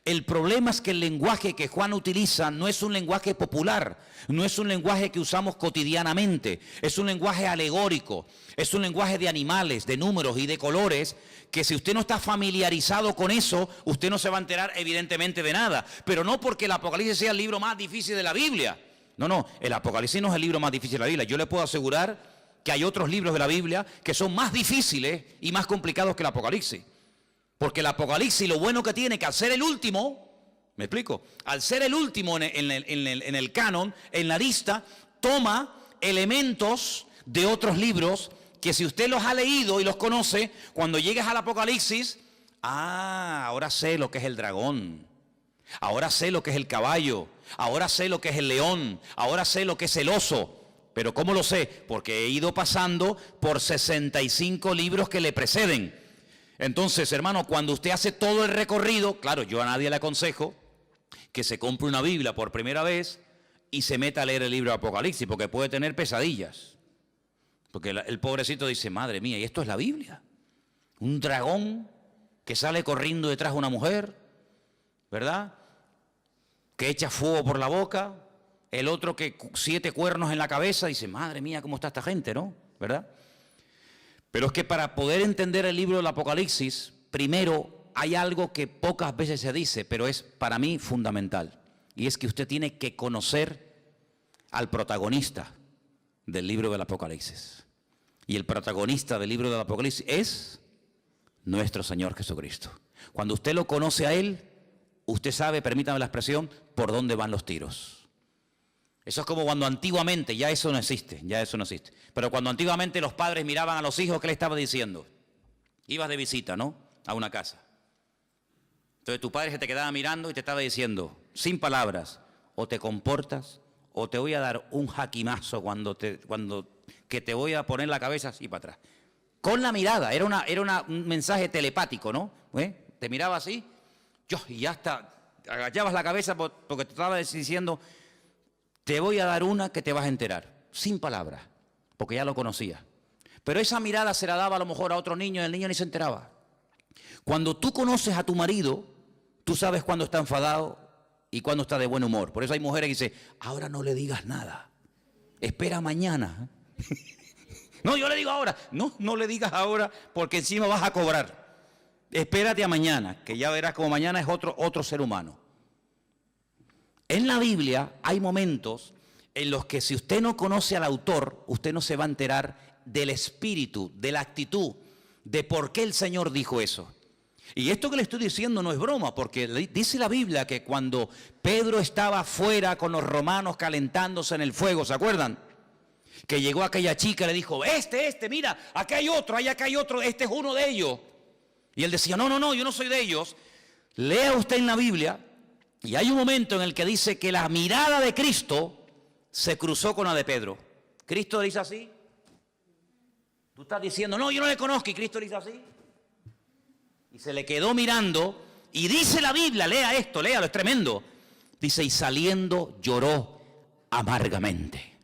El problema es que el lenguaje que Juan utiliza no es un lenguaje popular, no es un lenguaje que usamos cotidianamente, es un lenguaje alegórico, es un lenguaje de animales, de números y de colores, que si usted no está familiarizado con eso, usted no se va a enterar evidentemente de nada. Pero no porque el Apocalipsis sea el libro más difícil de la Biblia. No, el Apocalipsis no es el libro más difícil de la Biblia. Yo le puedo asegurar que hay otros libros de la Biblia que son más difíciles y más complicados que el Apocalipsis. Porque el Apocalipsis lo bueno que tiene que al ser el último, ¿me explico? Al ser el último en el canon, en la lista, toma elementos de otros libros que si usted los ha leído y los conoce, cuando llegues al Apocalipsis, ahora sé lo que es el dragón, ahora sé lo que es el caballo, ahora sé lo que es el león, ahora sé lo que es el oso. ¿Pero cómo lo sé? Porque he ido pasando por 65 libros que le preceden. Entonces, hermano, cuando usted hace todo el recorrido, claro, yo a nadie le aconsejo que se compre una Biblia por primera vez y se meta a leer el libro de Apocalipsis, porque puede tener pesadillas. Porque el pobrecito dice, madre mía, ¿y esto es la Biblia? Un dragón que sale corriendo detrás de una mujer, ¿verdad? Que echa fuego por la boca, el otro que 7 cuernos en la cabeza, dice, madre mía, ¿cómo está esta gente, no? ¿Verdad? Pero es que para poder entender el libro del Apocalipsis, primero hay algo que pocas veces se dice, pero es para mí fundamental. Y es que usted tiene que conocer al protagonista del libro del Apocalipsis. Y el protagonista del libro del Apocalipsis es nuestro Señor Jesucristo. Cuando usted lo conoce a Él, usted sabe, permítame la expresión, por dónde van los tiros. Eso es como cuando antiguamente, ya eso no existe, pero cuando antiguamente los padres miraban a los hijos, ¿qué le estaba diciendo? Ibas de visita, ¿no? A una casa. Entonces tu padre se te quedaba mirando y te estaba diciendo, sin palabras, o te comportas, o te voy a dar un jaquimazo que te voy a poner la cabeza así para atrás. Con la mirada, era un mensaje telepático, ¿no? Te miraba así, y ya hasta agachabas la cabeza porque te estaba diciendo, te voy a dar una que te vas a enterar, sin palabras, porque ya lo conocía. Pero esa mirada se la daba a lo mejor a otro niño y el niño ni se enteraba. Cuando tú conoces a tu marido, tú sabes cuándo está enfadado y cuándo está de buen humor. Por eso hay mujeres que dicen, ahora no le digas nada, espera mañana. No, yo le digo ahora. No, no le digas ahora porque encima vas a cobrar. Espérate a mañana, que ya verás como mañana es otro ser humano. En la Biblia hay momentos en los que si usted no conoce al autor, usted no se va a enterar del espíritu, de la actitud, de por qué el Señor dijo eso. Y esto que le estoy diciendo no es broma, porque dice la Biblia que cuando Pedro estaba afuera con los romanos calentándose en el fuego, ¿se acuerdan? Que llegó aquella chica y le dijo, mira, acá hay otro, acá hay otro, este es uno de ellos. Y él decía, no, yo no soy de ellos. Lea usted en la Biblia, y hay un momento en el que dice que la mirada de Cristo se cruzó con la de Pedro. Cristo le dice así. Tú estás diciendo, no, yo no le conozco, y Cristo le dice así. Y se le quedó mirando, y dice la Biblia, lea esto, léalo, es tremendo. Dice, y saliendo lloró amargamente.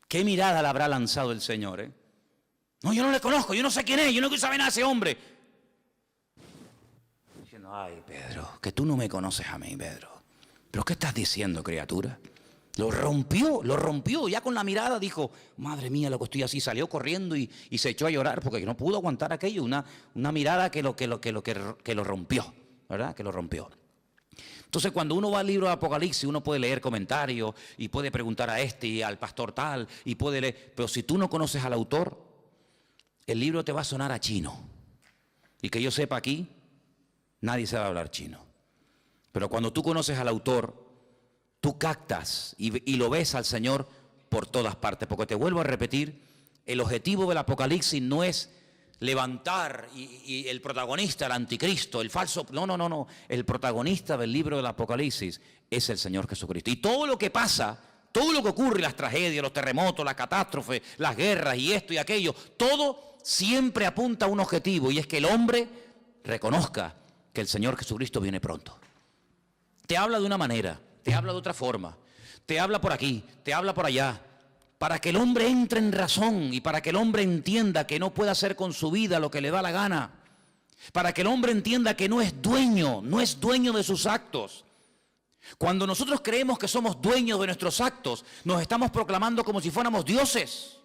¿Qué mirada le habrá lanzado el Señor? No, yo no le conozco, yo no sé quién es, yo no quiero saber nada de ese hombre. Diciendo, ay, Pedro, que tú no me conoces a mí, Pedro. ¿Pero qué estás diciendo, criatura? Lo rompió, ya con la mirada dijo, madre mía, lo que estoy así, salió corriendo y se echó a llorar porque no pudo aguantar aquello, una mirada que lo rompió, ¿verdad? Que lo rompió. Entonces, cuando uno va al libro de Apocalipsis, uno puede leer comentarios y puede preguntar a este y al pastor tal, y puede leer, pero si tú no conoces al autor, el libro te va a sonar a chino. Y que yo sepa aquí, nadie sabe hablar chino. Pero cuando tú conoces al autor, tú captas y lo ves al Señor por todas partes. Porque te vuelvo a repetir, el objetivo del Apocalipsis no es levantar y el protagonista, el anticristo, el falso. No. El protagonista del libro del Apocalipsis es el Señor Jesucristo. Y todo lo que pasa, todo lo que ocurre, las tragedias, los terremotos, las catástrofes, las guerras y esto y aquello, todo siempre apunta a un objetivo, y es que el hombre reconozca que el Señor Jesucristo viene pronto. Te habla de una manera, te habla de otra forma, te habla por aquí, te habla por allá, para que el hombre entre en razón y para que el hombre entienda que no puede hacer con su vida lo que le da la gana, para que el hombre entienda que no es dueño de sus actos. Cuando nosotros creemos que somos dueños de nuestros actos, nos estamos proclamando como si fuéramos dioses.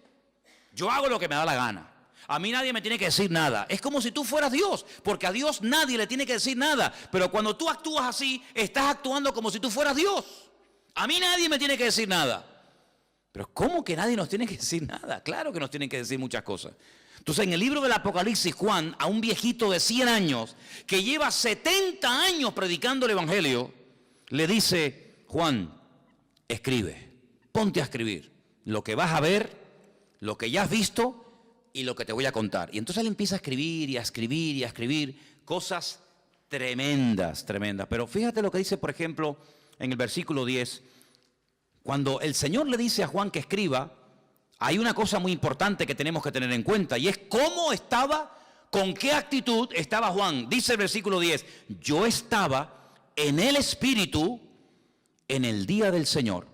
Yo hago lo que me da la gana. A mí nadie me tiene que decir nada. Es como si tú fueras Dios, porque a Dios nadie le tiene que decir nada. Pero cuando tú actúas así, estás actuando como si tú fueras Dios. A mí nadie me tiene que decir nada. Pero ¿cómo que nadie nos tiene que decir nada? Claro que nos tienen que decir muchas cosas. Entonces, en el libro del Apocalipsis, Juan, a un viejito de 100 años, que lleva 70 años predicando el Evangelio, le dice, Juan, escribe, ponte a escribir lo que vas a ver, lo que ya has visto y lo que te voy a contar. Y entonces él empieza a escribir y a escribir y a escribir cosas tremendas. Pero fíjate lo que dice, por ejemplo, en el versículo 10. Cuando el Señor le dice a Juan que escriba, hay una cosa muy importante que tenemos que tener en cuenta, y es cómo estaba, con qué actitud estaba Juan. Dice el versículo 10, yo estaba en el Espíritu en el día del Señor,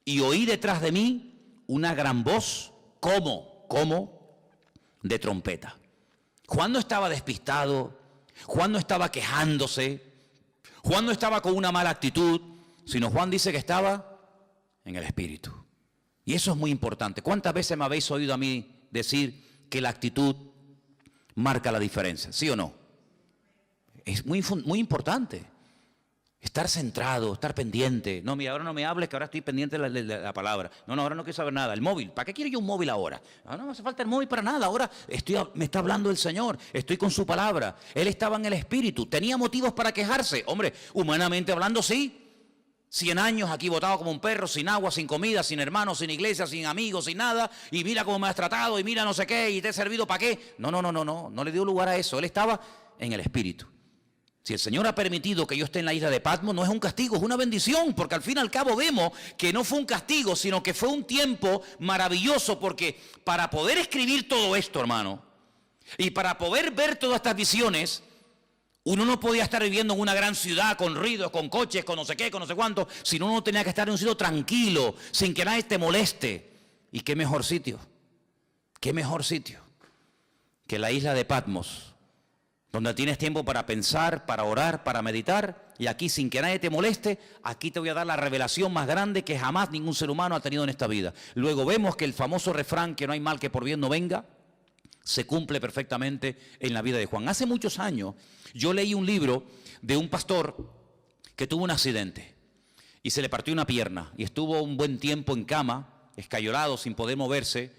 y oí detrás de mí una gran voz, como de trompeta. Juan no estaba despistado, Juan no estaba quejándose, Juan no estaba con una mala actitud, sino Juan dice que estaba en el Espíritu. Y eso es muy importante. ¿Cuántas veces me habéis oído a mí decir que la actitud marca la diferencia? ¿Sí o no? Es muy importante. Estar centrado, estar pendiente. No, mira, ahora no me hables, que ahora estoy pendiente de la palabra. No, ahora no quiero saber nada. El móvil, ¿para qué quiero yo un móvil ahora? No me hace falta el móvil para nada. Ahora me está hablando el Señor, estoy con su palabra. Él estaba en el Espíritu. ¿Tenía motivos para quejarse? Hombre, humanamente hablando, sí. 100 años aquí botado como un perro, sin agua, sin comida, sin hermanos, sin iglesia, sin amigos, sin nada, y mira cómo me has tratado, y mira no sé qué, y te he servido para qué. No le dio lugar a eso. Él estaba en el Espíritu. Si el Señor ha permitido que yo esté en la isla de Patmos, no es un castigo, es una bendición, porque al fin y al cabo vemos que no fue un castigo, sino que fue un tiempo maravilloso, porque para poder escribir todo esto, hermano, y para poder ver todas estas visiones, uno no podía estar viviendo en una gran ciudad con ruidos, con coches, con no sé qué, con no sé cuánto, sino uno tenía que estar en un sitio tranquilo, sin que nadie te moleste. ¿Y qué mejor sitio? ¿Qué mejor sitio que la isla de Patmos, donde tienes tiempo para pensar, para orar, para meditar, y aquí sin que nadie te moleste, aquí te voy a dar la revelación más grande que jamás ningún ser humano ha tenido en esta vida. Luego vemos que el famoso refrán, que no hay mal que por bien no venga, se cumple perfectamente en la vida de Juan. Hace muchos años yo leí un libro de un pastor que tuvo un accidente y se le partió una pierna y estuvo un buen tiempo en cama, escayolado, sin poder moverse.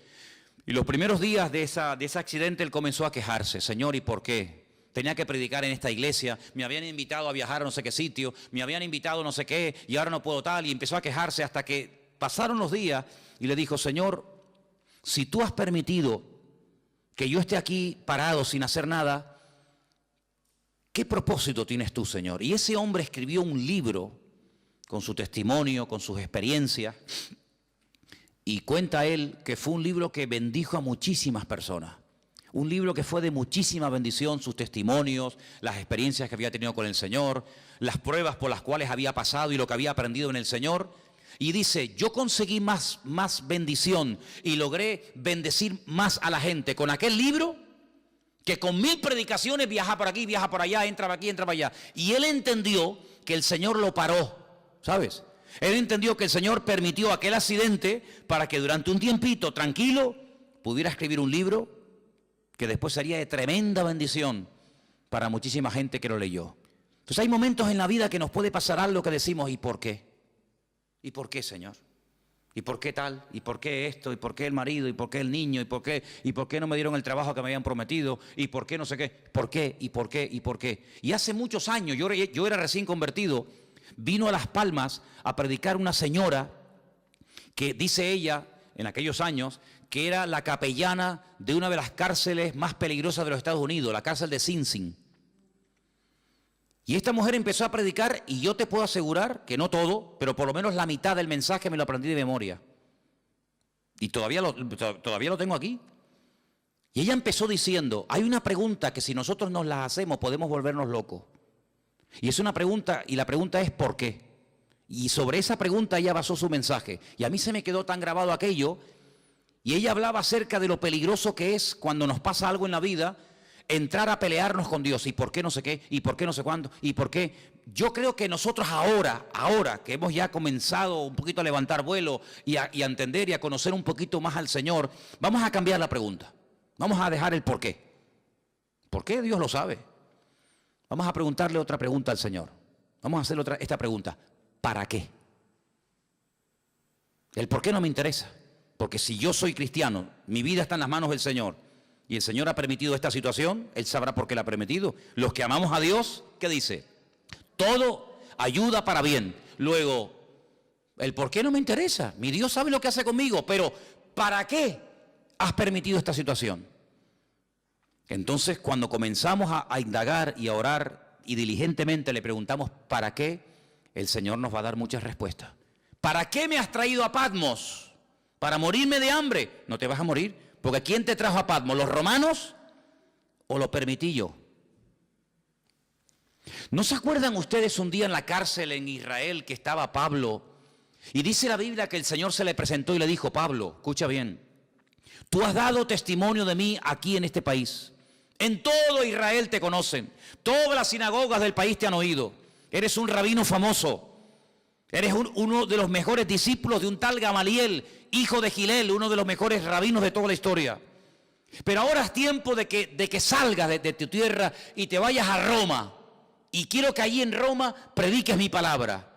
Y los primeros días de ese accidente él comenzó a quejarse. Señor, ¿y por qué? Tenía que predicar en esta iglesia, me habían invitado a viajar a no sé qué sitio, me habían invitado a no sé qué y ahora no puedo tal. Y empezó a quejarse hasta que pasaron los días y le dijo, Señor, si tú has permitido que yo esté aquí parado sin hacer nada, ¿qué propósito tienes tú, Señor? Y ese hombre escribió un libro con su testimonio, con sus experiencias, y cuenta él que fue un libro que bendijo a muchísimas personas. Un libro que fue de muchísima bendición, sus testimonios, las experiencias que había tenido con el Señor, las pruebas por las cuales había pasado y lo que había aprendido en el Señor. Y dice, yo conseguí más bendición y logré bendecir más a la gente con aquel libro que con 1000 predicaciones, viaja por aquí, viaja por allá, entra por aquí, entra por allá. Y él entendió que el Señor lo paró, ¿sabes? Él entendió que el Señor permitió aquel accidente para que durante un tiempito, tranquilo, pudiera escribir un libro que después sería de tremenda bendición para muchísima gente que lo leyó. Entonces hay momentos en la vida que nos puede pasar algo que decimos, ¿y por qué? ¿Y por qué, Señor? ¿Y por qué tal? ¿Y por qué esto? ¿Y por qué el marido? ¿Y por qué el niño? ¿Y por qué no me dieron el trabajo que me habían prometido? ¿Y por qué no sé qué? ¿Por qué? ¿Y por qué? ¿Y por qué? Y hace muchos años, yo era recién convertido, vino a Las Palmas a predicar una señora que dice ella, en aquellos años, que era la capellana de una de las cárceles más peligrosas de los Estados Unidos, la cárcel de Sing Sing. Y esta mujer empezó a predicar y yo te puedo asegurar que no todo, pero por lo menos la mitad del mensaje me lo aprendí de memoria. Y todavía lo tengo aquí. Y ella empezó diciendo, hay una pregunta que si nosotros nos la hacemos podemos volvernos locos. Y es una pregunta, y la pregunta es ¿por qué? Y sobre esa pregunta ella basó su mensaje. Y a mí se me quedó tan grabado aquello. Y ella hablaba acerca de lo peligroso que es cuando nos pasa algo en la vida, entrar a pelearnos con Dios. ¿Y por qué no sé qué? ¿Y por qué no sé cuándo? ¿Y por qué? Yo creo que nosotros ahora que hemos ya comenzado un poquito a levantar vuelo y a entender y a conocer un poquito más al Señor, vamos a cambiar la pregunta. Vamos a dejar el por qué. ¿Por qué? Dios lo sabe. Vamos a preguntarle otra pregunta al Señor. Vamos a hacerle esta pregunta. ¿Para qué? El por qué no me interesa. Porque si yo soy cristiano, mi vida está en las manos del Señor, y el Señor ha permitido esta situación, Él sabrá por qué la ha permitido. Los que amamos a Dios, ¿qué dice? Todo ayuda para bien. Luego, el por qué no me interesa. Mi Dios sabe lo que hace conmigo, pero ¿para qué has permitido esta situación? Entonces, cuando comenzamos a indagar y a orar y diligentemente le preguntamos ¿para qué? El Señor nos va a dar muchas respuestas. ¿Para qué me has traído a Patmos? ¿Para morirme de hambre? No te vas a morir, porque ¿quién te trajo a Patmos? ¿Los romanos o lo permití yo? ¿No se acuerdan ustedes un día en la cárcel en Israel que estaba Pablo? Y dice la Biblia que el Señor se le presentó y le dijo, Pablo, escucha bien, tú has dado testimonio de mí aquí en este país. En todo Israel te conocen, todas las sinagogas del país te han oído. Eres un rabino famoso. Eres uno de los mejores discípulos de un tal Gamaliel, hijo de Gilel, uno de los mejores rabinos de toda la historia. Pero ahora es tiempo de que salgas de tu tierra y te vayas a Roma. Y quiero que allí en Roma prediques mi palabra.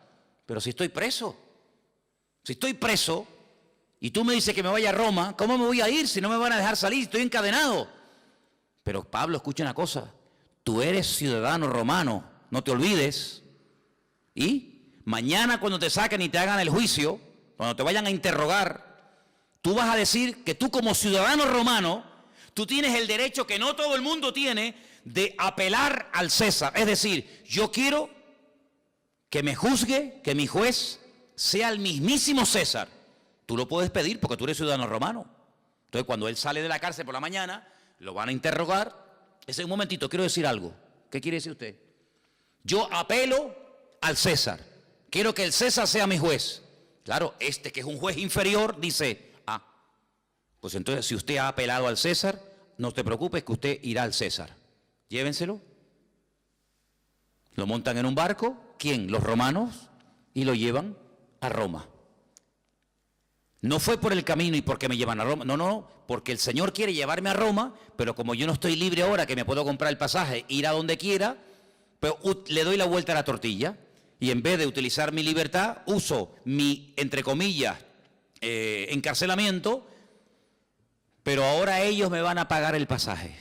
Pero si estoy preso y tú me dices que me vaya a Roma, ¿cómo me voy a ir si no me van a dejar salir? Estoy encadenado. Pero Pablo, escucha una cosa, tú eres ciudadano romano, no te olvides. ¿Y? Mañana cuando te saquen y te hagan el juicio, cuando te vayan a interrogar, tú vas a decir que tú como ciudadano romano, tú tienes el derecho que no todo el mundo tiene de apelar al César. Es decir, yo quiero que me juzgue, que mi juez sea el mismísimo César. Tú lo puedes pedir porque tú eres ciudadano romano. Entonces cuando él sale de la cárcel por la mañana, lo van a interrogar. Ese un momentito, quiero decir algo. ¿Qué quiere decir usted? Yo apelo al César. Quiero que el César sea mi juez. Claro, este que es un juez inferior dice, pues entonces si usted ha apelado al César, no te preocupes que usted irá al César. Llévenselo. Lo montan en un barco, ¿quién? Los romanos, y lo llevan a Roma. No fue por el camino y porque me llevan a Roma, no, porque el Señor quiere llevarme a Roma, pero como yo no estoy libre ahora, que me puedo comprar el pasaje, ir a donde quiera, pues le doy la vuelta a la tortilla, y en vez de utilizar mi libertad, uso mi, entre comillas, encarcelamiento, pero ahora ellos me van a pagar el pasaje.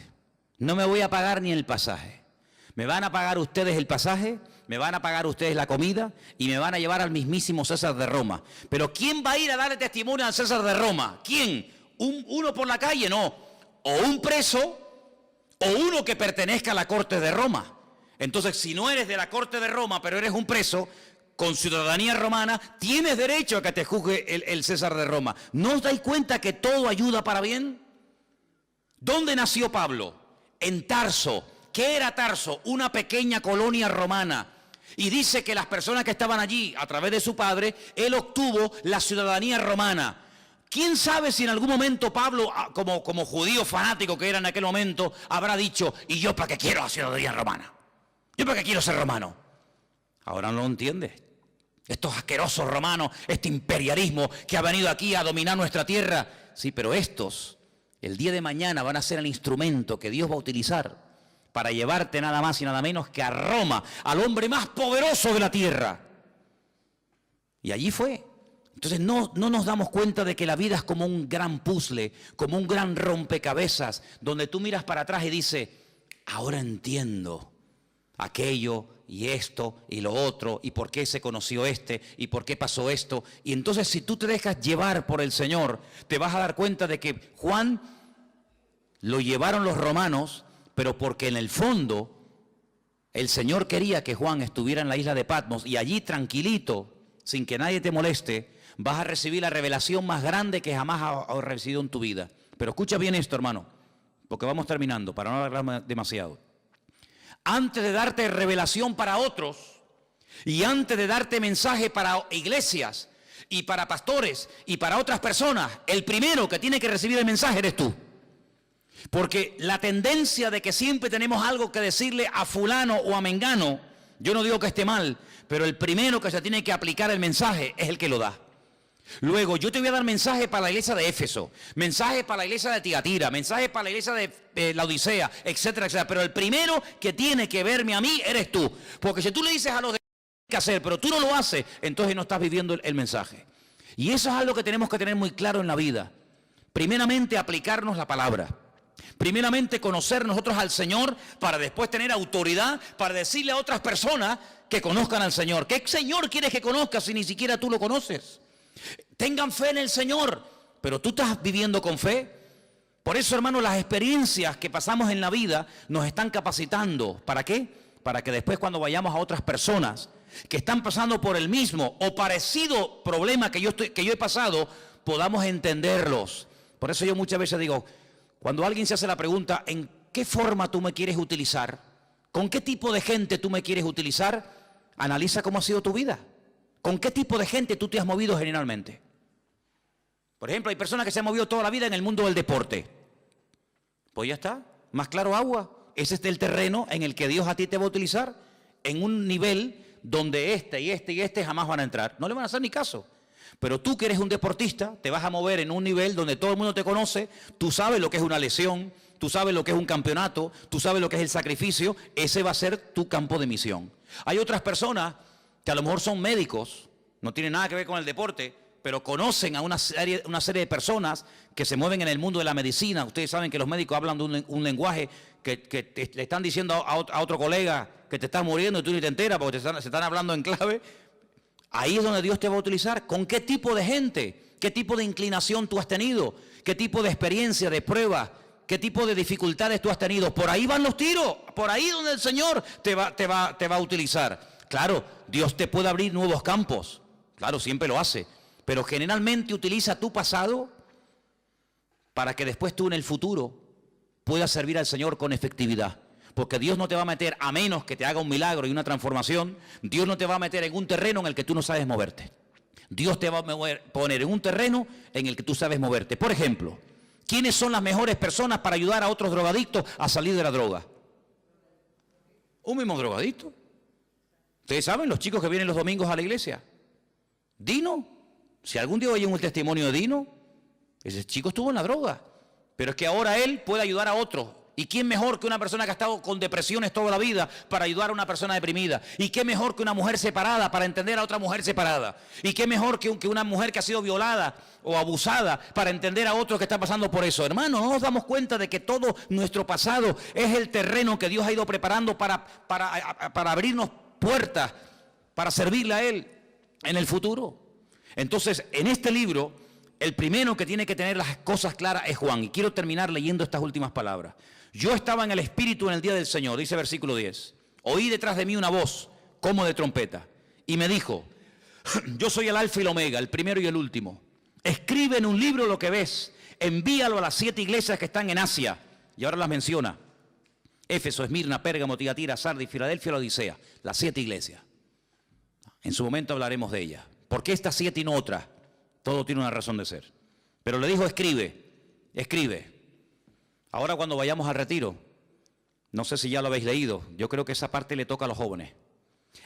No me voy a pagar ni el pasaje. Me van a pagar ustedes el pasaje, me van a pagar ustedes la comida y me van a llevar al mismísimo César de Roma. Pero ¿quién va a ir a darle testimonio al César de Roma? ¿Quién? ¿Uno por la calle? No. O un preso o uno que pertenezca a la corte de Roma. Entonces, si no eres de la corte de Roma, pero eres un preso con ciudadanía romana, tienes derecho a que te juzgue el César de Roma. ¿No os dais cuenta que todo ayuda para bien? ¿Dónde nació Pablo? En Tarso. ¿Qué era Tarso? Una pequeña colonia romana. Y dice que las personas que estaban allí, a través de su padre, él obtuvo la ciudadanía romana. ¿Quién sabe si en algún momento Pablo, como judío fanático que era en aquel momento, habrá dicho, ¿y yo para qué quiero la ciudadanía romana? ¿Yo para qué quiero ser romano? Ahora no lo entiende. Estos asquerosos romanos, este imperialismo que ha venido aquí a dominar nuestra tierra. Sí, pero estos, el día de mañana van a ser el instrumento que Dios va a utilizar para llevarte nada más y nada menos que a Roma, al hombre más poderoso de la tierra. Y allí fue. Entonces no nos damos cuenta de que la vida es como un gran puzzle, como un gran rompecabezas, donde tú miras para atrás y dices, ahora entiendo aquello y esto y lo otro, y por qué se conoció este, y por qué pasó esto. Y entonces si tú te dejas llevar por el Señor, te vas a dar cuenta de que Juan lo llevaron los romanos, pero porque en el fondo el Señor quería que Juan estuviera en la isla de Patmos y allí tranquilito, sin que nadie te moleste, vas a recibir la revelación más grande que jamás has recibido en tu vida. Pero escucha bien esto, hermano, porque vamos terminando, para no alargar demasiado. Antes de darte revelación para otros y antes de darte mensaje para iglesias y para pastores y para otras personas, el primero que tiene que recibir el mensaje eres tú. Porque la tendencia de que siempre tenemos algo que decirle a fulano o a mengano, yo no digo que esté mal, pero el primero que se tiene que aplicar el mensaje es el que lo da. Luego, yo te voy a dar mensaje para la iglesia de Éfeso, mensaje para la iglesia de Tiatira, mensaje para la iglesia de la Odisea, etcétera, etcétera. Pero el primero que tiene que verme a mí eres tú. Porque si tú le dices a los demás qué hacer, pero tú no lo haces, entonces no estás viviendo el mensaje. Y eso es algo que tenemos que tener muy claro en la vida. Primeramente, aplicarnos la palabra. Primeramente conocer nosotros al Señor para después tener autoridad para decirle a otras personas que conozcan al Señor. ¿Qué Señor quieres que conozcas si ni siquiera tú lo conoces? Tengan fe en el Señor, pero tú estás viviendo con fe. Por eso, hermano, las experiencias que pasamos en la vida nos están capacitando. ¿Para qué? Para que después cuando vayamos a otras personas que están pasando por el mismo o parecido problema que yo he pasado, podamos entenderlos. Por eso yo muchas veces digo, cuando alguien se hace la pregunta, ¿en qué forma tú me quieres utilizar? ¿Con qué tipo de gente tú me quieres utilizar? Analiza cómo ha sido tu vida. ¿Con qué tipo de gente tú te has movido generalmente? Por ejemplo, hay personas que se han movido toda la vida en el mundo del deporte. Pues ya está, más claro agua. Ese es el terreno en el que Dios a ti te va a utilizar en un nivel donde este y este y este jamás van a entrar. No le van a hacer ni caso. Pero tú que eres un deportista, te vas a mover en un nivel donde todo el mundo te conoce, tú sabes lo que es una lesión, tú sabes lo que es un campeonato, tú sabes lo que es el sacrificio, ese va a ser tu campo de misión. Hay otras personas que a lo mejor son médicos, no tienen nada que ver con el deporte, pero conocen a una serie de personas que se mueven en el mundo de la medicina. Ustedes saben que los médicos hablan de un lenguaje que le están diciendo a otro colega que te estás muriendo y tú ni te enteras porque se están hablando en clave. Ahí es donde Dios te va a utilizar. ¿Con qué tipo de gente? ¿Qué tipo de inclinación tú has tenido? ¿Qué tipo de experiencia, de prueba? ¿Qué tipo de dificultades tú has tenido? Por ahí van los tiros. Por ahí donde el Señor te va a utilizar. Claro, Dios te puede abrir nuevos campos. Claro, siempre lo hace. Pero generalmente utiliza tu pasado para que después tú en el futuro puedas servir al Señor con efectividad. Porque Dios no te va a meter, a menos que te haga un milagro y una transformación, Dios no te va a meter en un terreno en el que tú no sabes moverte. Dios te va a poner en un terreno en el que tú sabes moverte. Por ejemplo, ¿quiénes son las mejores personas para ayudar a otros drogadictos a salir de la droga? Un mismo drogadicto. Ustedes saben, los chicos que vienen los domingos a la iglesia. Dino, si algún día oyen un testimonio de Dino, ese chico estuvo en la droga, pero es que ahora él puede ayudar a otros. ¿Y quién mejor que una persona que ha estado con depresiones toda la vida para ayudar a una persona deprimida? ¿Y qué mejor que una mujer separada para entender a otra mujer separada? ¿Y qué mejor que una mujer que ha sido violada o abusada para entender a otro que está pasando por eso? Hermano, no nos damos cuenta de que todo nuestro pasado es el terreno que Dios ha ido preparando para abrirnos puertas, para servirle a Él en el futuro. Entonces, en este libro, el primero que tiene que tener las cosas claras es Juan. Y quiero terminar leyendo estas últimas palabras. Yo estaba en el Espíritu en el día del Señor, dice versículo 10. Oí detrás de mí una voz, como de trompeta, y me dijo, yo soy el Alfa y el Omega, el primero y el último. Escribe en un libro lo que ves, envíalo a las 7 iglesias que están en Asia. Y ahora las menciona. Éfeso, Esmirna, Pérgamo, Tiatira, Sardis, Filadelfia, la Odisea. Las 7 iglesias. En su momento hablaremos de ellas. ¿Por qué estas 7 y no otras? Todo tiene una razón de ser. Pero le dijo, escribe, escribe. Ahora cuando vayamos al retiro, no sé si ya lo habéis leído, yo creo que esa parte le toca a los jóvenes.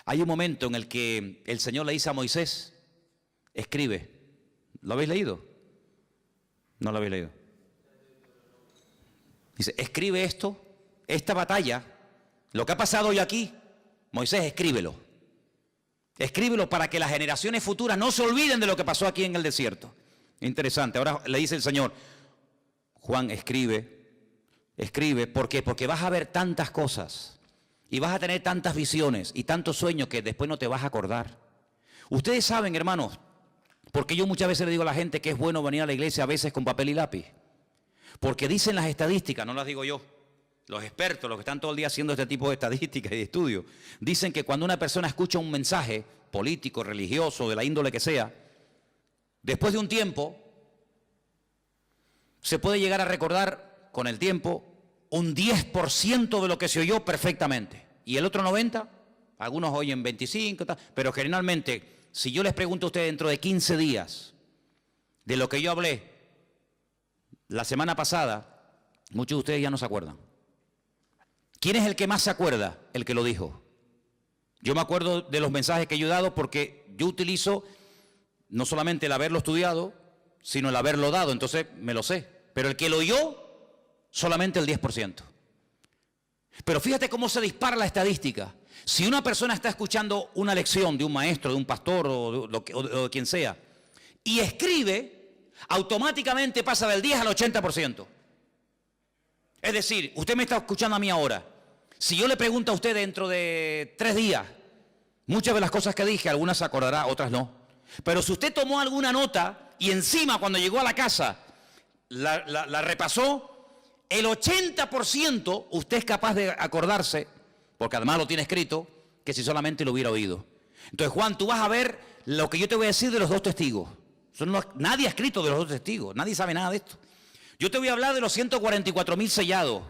Hay un momento en el que el Señor le dice a Moisés, escribe. ¿Lo habéis leído? No lo habéis leído. Dice, escribe esto, esta batalla, lo que ha pasado hoy aquí, Moisés, escríbelo. Escríbelo para que las generaciones futuras no se olviden de lo que pasó aquí en el desierto. Interesante. Ahora le dice el Señor, Juan, escribe. Escribe, ¿por qué? Porque vas a ver tantas cosas y vas a tener tantas visiones y tantos sueños que después no te vas a acordar. Ustedes saben, hermanos, porque yo muchas veces le digo a la gente que es bueno venir a la iglesia a veces con papel y lápiz. Porque dicen las estadísticas, no las digo yo, los expertos, los que están todo el día haciendo este tipo de estadísticas y de estudios, dicen que cuando una persona escucha un mensaje político, religioso, de la índole que sea, después de un tiempo, se puede llegar a recordar con el tiempo, un 10% de lo que se oyó perfectamente. Y el otro 90%, algunos oyen 25%, pero generalmente, si yo les pregunto a ustedes dentro de 15 días de lo que yo hablé la semana pasada, muchos de ustedes ya no se acuerdan. ¿Quién es el que más se acuerda? El que lo dijo. Yo me acuerdo de los mensajes que yo he dado porque yo utilizo no solamente el haberlo estudiado, sino el haberlo dado, entonces me lo sé. Pero el que lo oyó, solamente el 10%. Pero fíjate cómo se dispara la estadística. Si una persona está escuchando una lección de un maestro, de un pastor o de quien sea, y escribe, automáticamente pasa del 10 al 80%. Es decir, usted me está escuchando a mí ahora. Si yo le pregunto a usted dentro de 3 días, muchas de las cosas que dije, algunas se acordará, otras no. Pero si usted tomó alguna nota y encima cuando llegó a la casa la repasó, el 80% usted es capaz de acordarse, porque además lo tiene escrito, que si solamente lo hubiera oído. Entonces, Juan, tú vas a ver lo que yo te voy a decir de los 2 testigos. Nadie ha escrito de los 2 testigos, nadie sabe nada de esto. Yo te voy a hablar de los 144.000 sellados.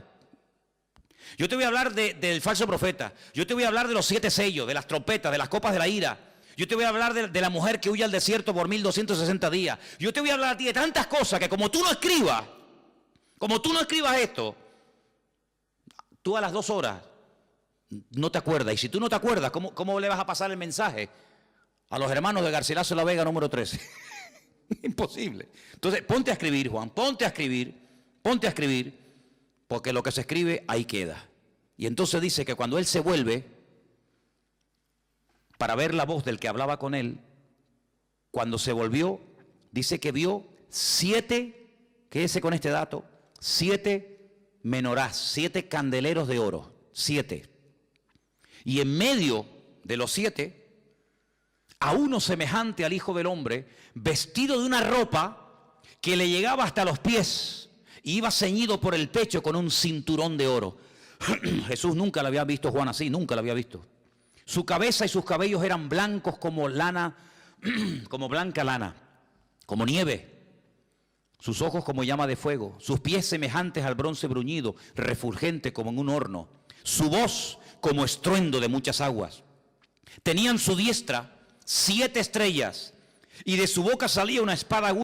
Yo te voy a hablar del falso profeta. Yo te voy a hablar de los 7 sellos, de las trompetas, de las copas de la ira. Yo te voy a hablar de la mujer que huye al desierto por 1260 días. Yo te voy a hablar a ti de tantas cosas que como tú no escribas esto, tú a las 2 horas no te acuerdas. Y si tú no te acuerdas, ¿cómo le vas a pasar el mensaje a los hermanos de Garcilaso de la Vega número 13? Imposible. Entonces, ponte a escribir, Juan, ponte a escribir, porque lo que se escribe ahí queda. Y entonces dice que cuando él se vuelve para ver la voz del que hablaba con él, cuando se volvió, dice que vio 7, quédese con este dato, 7 menorás, 7 candeleros de oro, 7. Y en medio de los 7, a uno semejante al Hijo del Hombre, vestido de una ropa que le llegaba hasta los pies, y iba ceñido por el pecho con un cinturón de oro. Jesús nunca lo había visto, Juan, así, nunca lo había visto. Su cabeza y sus cabellos eran blancos como lana, como blanca lana, como nieve. Sus ojos como llama de fuego, sus pies semejantes al bronce bruñido, refulgente como en un horno. Su voz como estruendo de muchas aguas. Tenía en su diestra 7 estrellas, y de su boca salía una espada aguda